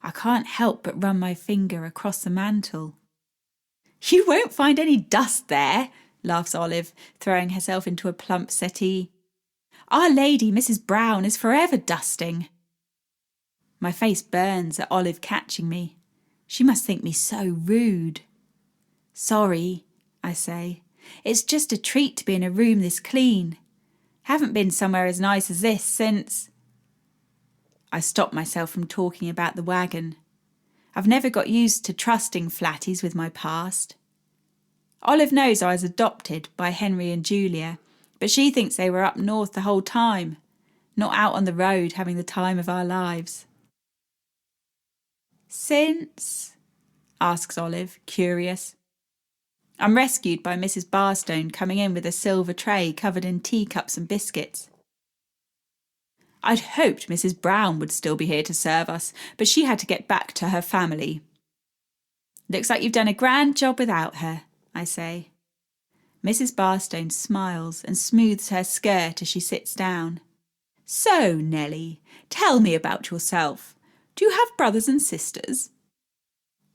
I can't help but run my finger across the mantel. You won't find any dust there, laughs Olive, throwing herself into a plump settee. Our lady, Mrs. Brown, is forever dusting. My face burns at Olive catching me. She must think me so rude. Sorry, I say. It's just a treat to be in a room this clean. Haven't been somewhere as nice as this since... I stop myself from talking about the wagon. I've never got used to trusting flatties with my past. Olive knows I was adopted by Henry and Julia, but she thinks they were up north the whole time, not out on the road having the time of our lives. Since? Asks Olive, curious. I'm rescued by Mrs. Barstone coming in with a silver tray covered in teacups and biscuits. I'd hoped Mrs. Brown would still be here to serve us, but she had to get back to her family. Looks like you've done a grand job without her, I say. Mrs. Barstone smiles and smooths her skirt as she sits down. So, Nellie, tell me about yourself. Do you have brothers and sisters?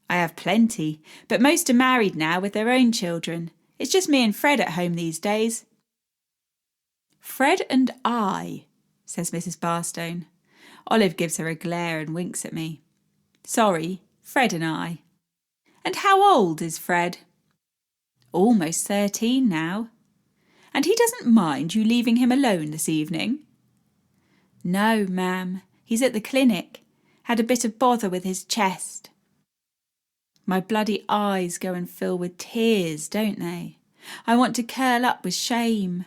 I have plenty, but most are married now with their own children. It's just me and Fred at home these days. Fred and I, says Mrs. Barstone. Olive gives her a glare and winks at me. Sorry, Fred and I. And how old is Fred? Almost 13 now. And he doesn't mind you leaving him alone this evening? No, ma'am. He's at the clinic. Had a bit of bother with his chest. My bloody eyes go and fill with tears, don't they? I want to curl up with shame.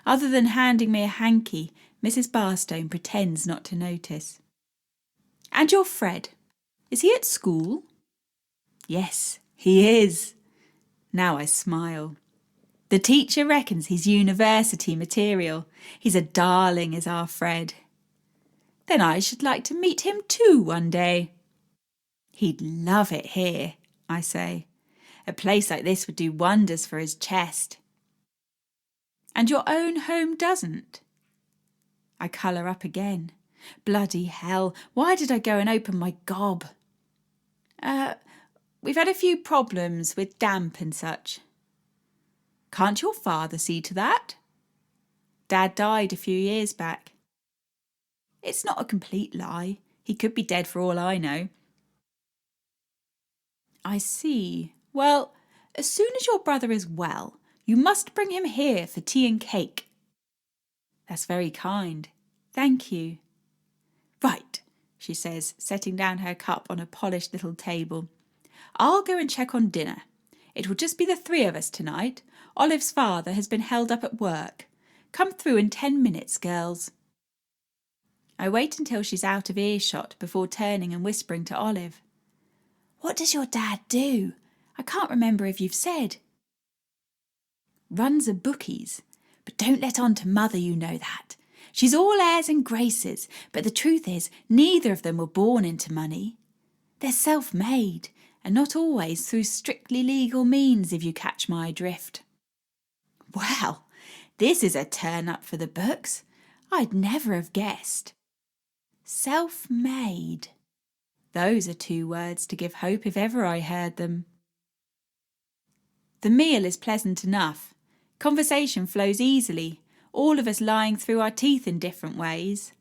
Other than handing me a hanky, Mrs. Barstone pretends not to notice. And your Fred? Is he at school? Yes, he is. Now I smile. The teacher reckons he's university material. He's a darling, is our Fred. Then I should like to meet him too one day. He'd love it here, I say. A place like this would do wonders for his chest. And your own home doesn't? I colour up again. Bloody hell, why did I go and open my gob? We've had a few problems with damp and such. Can't your father see to that? Dad died a few years back. It's not a complete lie. He could be dead for all I know. I see. Well, as soon as your brother is well, you must bring him here for tea and cake. That's very kind. Thank you. Right, she says, setting down her cup on a polished little table. I'll go and check on dinner. It will just be the three of us tonight. Olive's father has been held up at work. Come through in 10 minutes, girls. I wait until she's out of earshot before turning and whispering to Olive. What does your dad do? I can't remember if you've said. Runs a bookies, but don't let on to Mother you know that. She's all airs and graces, but the truth is neither of them were born into money. They're self-made, and not always through strictly legal means, if you catch my drift. Well, this is a turn-up for the books. I'd never have guessed. Self-made. Those are 2 words to give hope if ever I heard them. The meal is pleasant enough. Conversation flows easily, all of us lying through our teeth in different ways.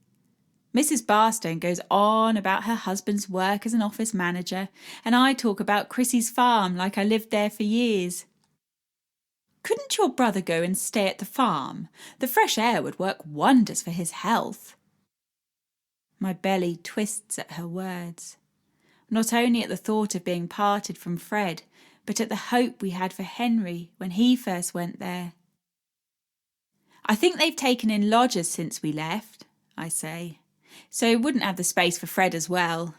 Mrs. Barstone goes on about her husband's work as an office manager, and I talk about Chrissy's farm like I lived there for years. Couldn't your brother go and stay at the farm? The fresh air would work wonders for his health. My belly twists at her words, not only at the thought of being parted from Fred, but at the hope we had for Henry when he first went there. I think they've taken in lodgers since we left, I say, so we wouldn't have the space for Fred as well.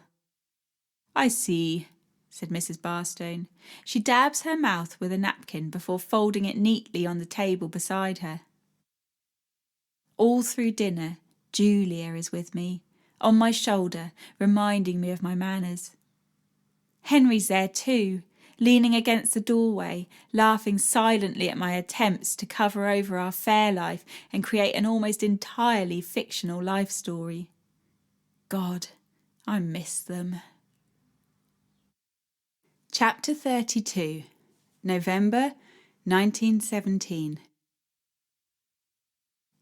I see, said Mrs. Barstone. She dabs her mouth with a napkin before folding it neatly on the table beside her. All through dinner, Julia is with me, on my shoulder, reminding me of my manners. Henry's there too, leaning against the doorway, laughing silently at my attempts to cover over our fair life and create an almost entirely fictional life story. God, I miss them. Chapter 32, November 1917.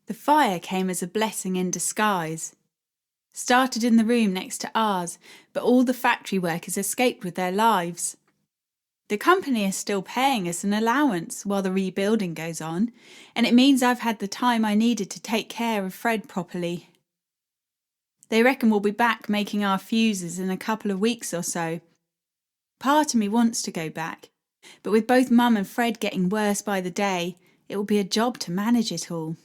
The fire came as a blessing in disguise. Started in the room next to ours, but all the factory workers escaped with their lives. The company is still paying us an allowance while the rebuilding goes on, and it means I've had the time I needed to take care of Fred properly. They reckon we'll be back making our fuses in a couple of weeks or so. Part of me wants to go back, but with both Mum and Fred getting worse by the day, it will be a job to manage it all.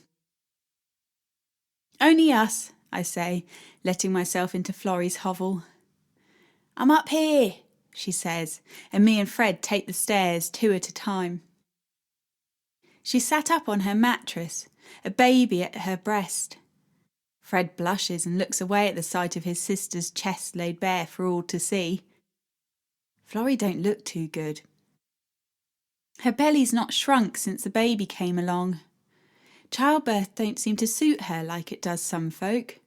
Only us, I say, letting myself into Florrie's hovel. I'm up here, she says, and me and Fred take the stairs 2 at a time. She sat up on her mattress, a baby at her breast. Fred blushes and looks away at the sight of his sister's chest laid bare for all to see. Florrie don't look too good. Her belly's not shrunk since the baby came along. Childbirth don't seem to suit her like it does some folk.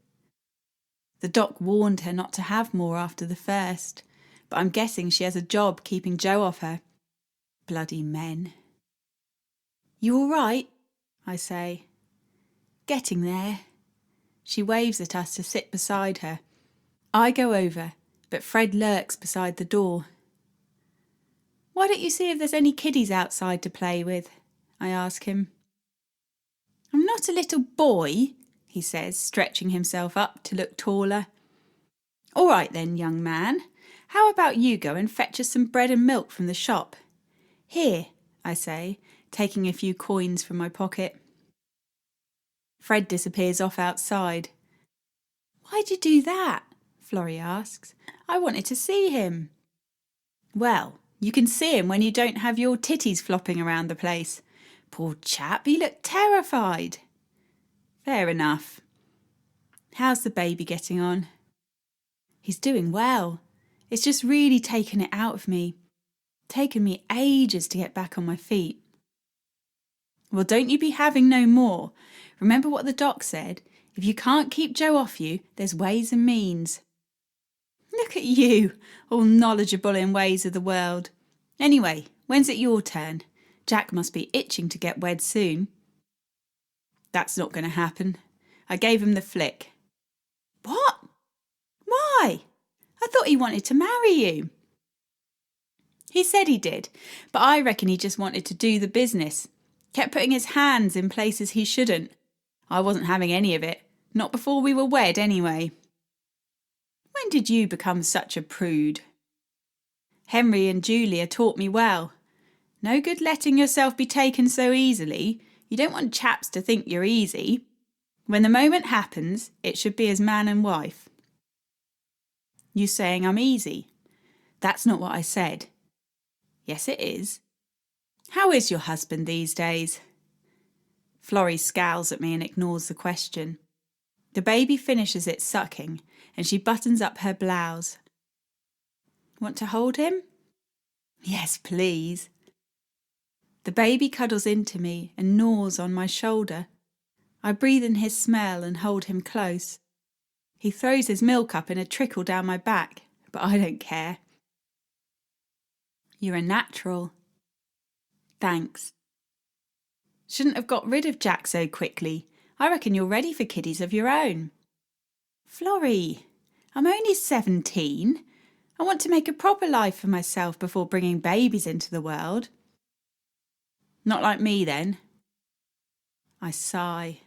The doc warned her not to have more after the first, but I'm guessing she has a job keeping Joe off her. Bloody men. You all right? I say. Getting there. She waves at us to sit beside her. I go over, but Fred lurks beside the door. Why don't you see if there's any kiddies outside to play with? I ask him. I'm not a little boy, he says, stretching himself up to look taller. All right then, young man. How about you go and fetch us some bread and milk from the shop? Here, I say, taking a few coins from my pocket. Fred disappears off outside. Why'd you do that? Florrie asks. I wanted to see him. Well, you can see him when you don't have your titties flopping around the place. Poor chap, he looked terrified. Fair enough. How's the baby getting on? He's doing well. It's just really taken it out of me. Taken me ages to get back on my feet. Well, don't you be having no more. Remember what the doc said? If you can't keep Joe off you, there's ways and means. Look at you, all knowledgeable in ways of the world. Anyway, when's it your turn? Jack must be itching to get wed soon. That's not going to happen. I gave him the flick. What? Why? I thought he wanted to marry you. He said he did, but I reckon he just wanted to do the business. Kept putting his hands in places he shouldn't. I wasn't having any of it. Not before we were wed, anyway. When did you become such a prude? Henry and Julia taught me well. No good letting yourself be taken so easily. You don't want chaps to think you're easy. When the moment happens, it should be as man and wife. You saying I'm easy? That's not what I said. Yes, it is. How is your husband these days? Florrie scowls at me and ignores the question. The baby finishes its sucking and she buttons up her blouse. Want to hold him? Yes, please. The baby cuddles into me and gnaws on my shoulder. I breathe in his smell and hold him close. He throws his milk up in a trickle down my back, but I don't care. You're a natural. Thanks. Shouldn't have got rid of Jack so quickly. I reckon you're ready for kiddies of your own. Florrie, I'm only 17. I want to make a proper life for myself before bringing babies into the world. Not like me, then. I sigh.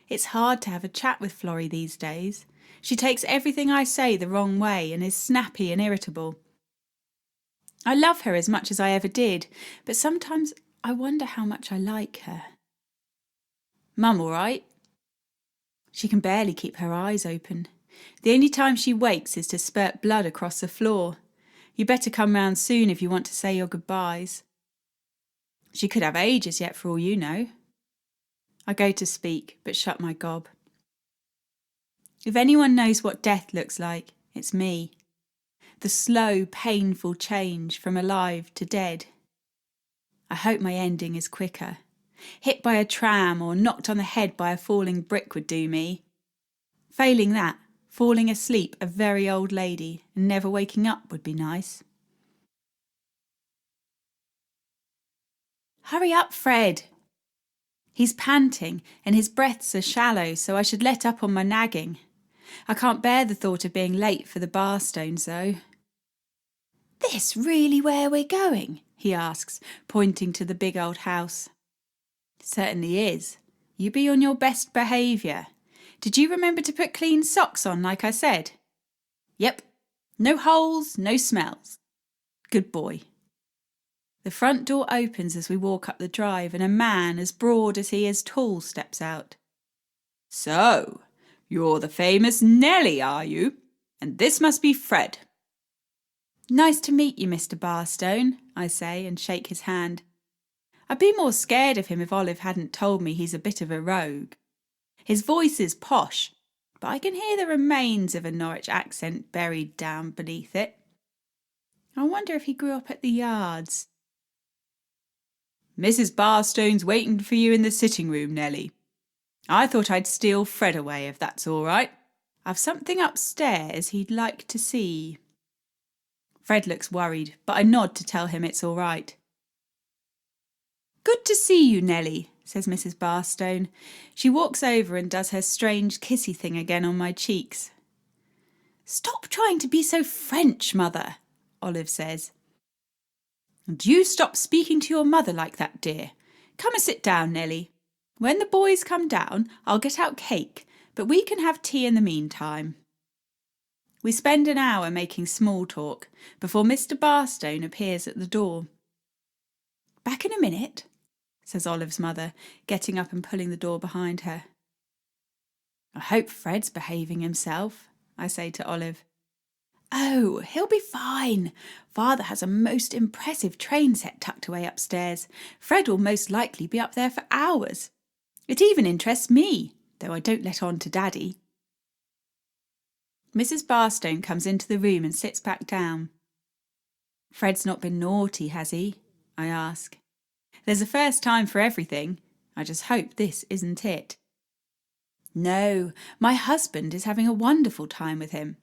It's hard to have a chat with Florrie these days. She takes everything I say the wrong way and is snappy and irritable. I love her as much as I ever did, but sometimes I wonder how much I like her. Mum all right? She can barely keep her eyes open. The only time she wakes is to spurt blood across the floor. You better come round soon if you want to say your goodbyes. She could have ages yet for all you know. I go to speak, but shut my gob. If anyone knows what death looks like, it's me. The slow, painful change from alive to dead. I hope my ending is quicker. Hit by a tram or knocked on the head by a falling brick would do me. Failing that, falling asleep a very old lady and never waking up would be nice. Hurry up, Fred! He's panting and his breaths are shallow, so I should let up on my nagging. I can't bear the thought of being late for the Barstones, though. This really where we're going? He asks, pointing to the big old house. Certainly is. You be on your best behaviour. Did you remember to put clean socks on like I said? Yep. No holes, no smells. Good boy. The front door opens as we walk up the drive and a man as broad as he is tall steps out. So, you're the famous Nellie, are you? And this must be Fred. Nice to meet you, Mr. Barstone, I say and shake his hand. I'd be more scared of him if Olive hadn't told me he's a bit of a rogue. His voice is posh, but I can hear the remains of a Norwich accent buried down beneath it. I wonder if he grew up at the yards. Mrs. Barstone's waiting for you in the sitting room, Nellie. I thought I'd steal Fred away, if that's all right. I've something upstairs he'd like to see. Fred looks worried, but I nod to tell him it's all right. Good to see you, Nellie, says Mrs. Barstone. She walks over and does her strange kissy thing again on my cheeks. Stop trying to be so French, Mother, Olive says. And you stop speaking to your mother like that, dear. Come and sit down, Nellie. When the boys come down, I'll get out cake, but we can have tea in the meantime. We spend an hour making small talk before Mr. Barstone appears at the door. Back in a minute, says Olive's mother, getting up and pulling the door behind her. I hope Fred's behaving himself, I say to Olive. Oh, he'll be fine. Father has a most impressive train set tucked away upstairs. Fred will most likely be up there for hours. It even interests me, though I don't let on to Daddy. Mrs. Barstone comes into the room and sits back down. Fred's not been naughty, has he? I ask. There's a first time for everything. I just hope this isn't it. No, my husband is having a wonderful time with him.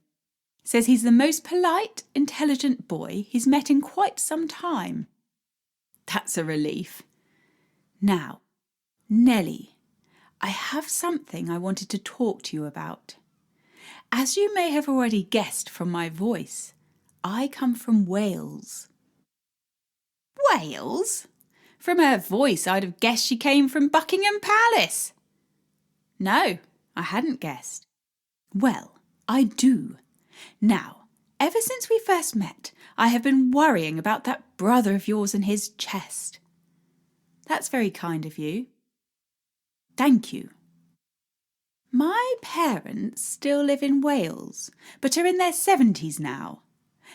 Says he's the most polite, intelligent boy he's met in quite some time. That's a relief. Now, Nellie, I have something I wanted to talk to you about. As you may have already guessed from my voice, I come from Wales. Wales? From her voice, I'd have guessed she came from Buckingham Palace. No, I hadn't guessed. Well, I do. Now, ever since we first met, I have been worrying about that brother of yours and his chest. That's very kind of you. Thank you. My parents still live in Wales, but are in their 70s now.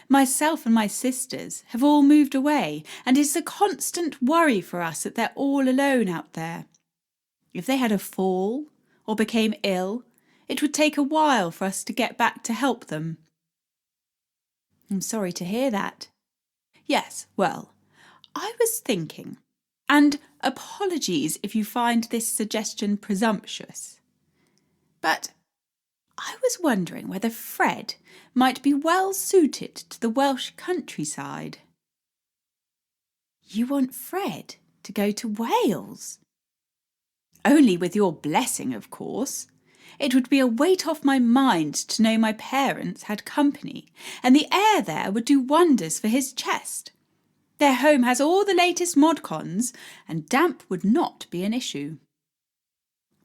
Myself and my sisters have all moved away, and it's a constant worry for us that they're all alone out there. If they had a fall or became ill, it would take a while for us to get back to help them. I'm sorry to hear that. Yes, well, I was thinking, and apologies if you find this suggestion presumptuous, but I was wondering whether Fred might be well suited to the Welsh countryside. You want Fred to go to Wales? Only with your blessing, of course. It would be a weight off my mind to know my parents had company, and the air there would do wonders for his chest. Their home has all the latest mod cons, and damp would not be an issue.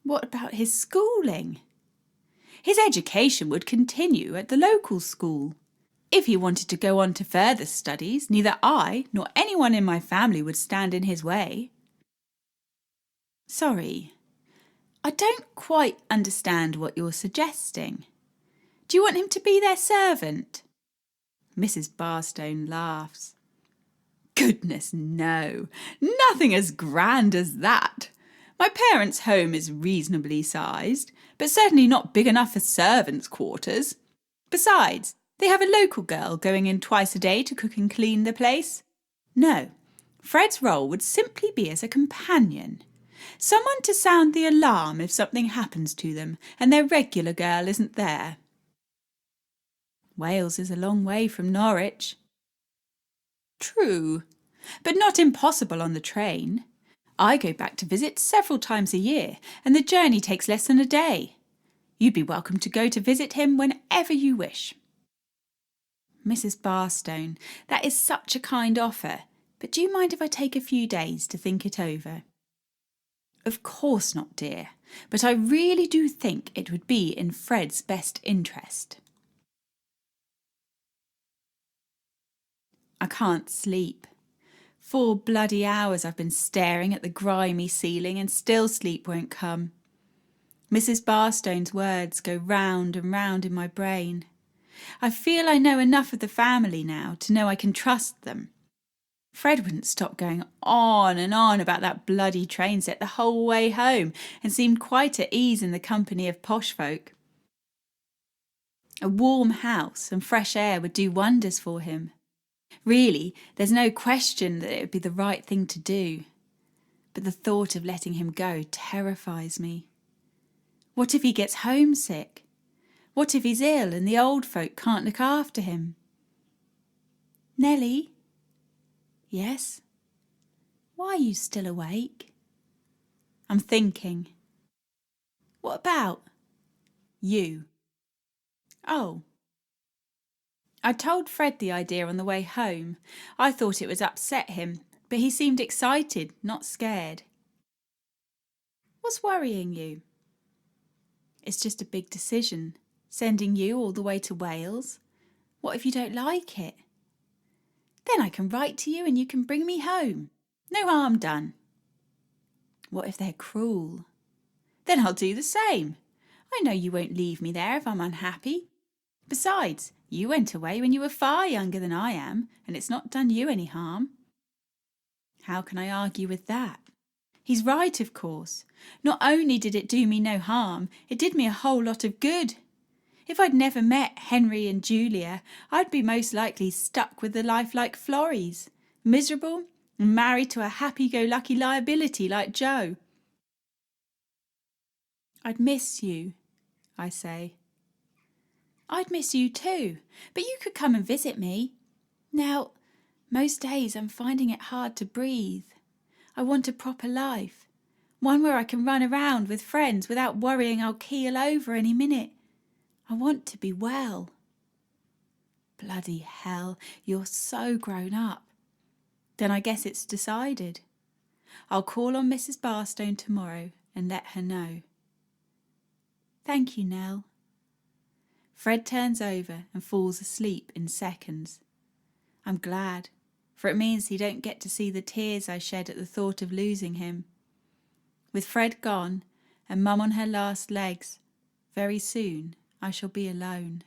What about his schooling? His education would continue at the local school. If he wanted to go on to further studies, neither I nor anyone in my family would stand in his way. Sorry, I don't quite understand what you're suggesting. Do you want him to be their servant? Mrs. Barstone laughs. Goodness, no. Nothing as grand as that. My parents' home is reasonably sized, but certainly not big enough for servants' quarters. Besides, they have a local girl going in twice a day to cook and clean the place. No, Fred's role would simply be as a companion. Someone to sound the alarm if something happens to them and their regular girl isn't there. Wales is a long way from Norwich. True, but not impossible on the train. I go back to visit several times a year, and the journey takes less than a day. You'd be welcome to go to visit him whenever you wish. Mrs. Barstone, that is such a kind offer, but do you mind if I take a few days to think it over? Of course not, dear, but I really do think it would be in Fred's best interest. I can't sleep. 4 bloody hours I've been staring at the grimy ceiling and still sleep won't come. Mrs. Barstone's words go round and round in my brain. I feel I know enough of the family now to know I can trust them. Fred wouldn't stop going on and on about that bloody train set the whole way home and seemed quite at ease in the company of posh folk. A warm house and fresh air would do wonders for him. Really, there's no question that it would be the right thing to do. But the thought of letting him go terrifies me. What if he gets homesick? What if he's ill and the old folk can't look after him? Nellie? Yes? Why are you still awake? I'm thinking. What about? You. Oh. I told Fred the idea on the way home. I thought it would upset him, but he seemed excited, not scared. What's worrying you? It's just a big decision, sending you all the way to Wales. What if you don't like it? Then I can write to you and you can bring me home. No harm done. What if they're cruel? Then I'll do the same. I know you won't leave me there if I'm unhappy. Besides, you went away when you were far younger than I am, and it's not done you any harm. How can I argue with that? He's right, of course. Not only did it do me no harm, it did me a whole lot of good. If I'd never met Henry and Julia, I'd be most likely stuck with a life like Florrie's, miserable and married to a happy-go-lucky liability like Joe. I'd miss you, I say. I'd miss you too, but you could come and visit me. Now, most days I'm finding it hard to breathe. I want a proper life, one where I can run around with friends without worrying I'll keel over any minute. I want to be well. Bloody hell, you're so grown up. Then I guess it's decided. I'll call on Mrs. Barstone tomorrow and let her know. Thank you, Nell. Fred turns over and falls asleep in seconds. I'm glad, for it means he don't get to see the tears I shed at the thought of losing him. With Fred gone and Mum on her last legs, very soon I shall be alone.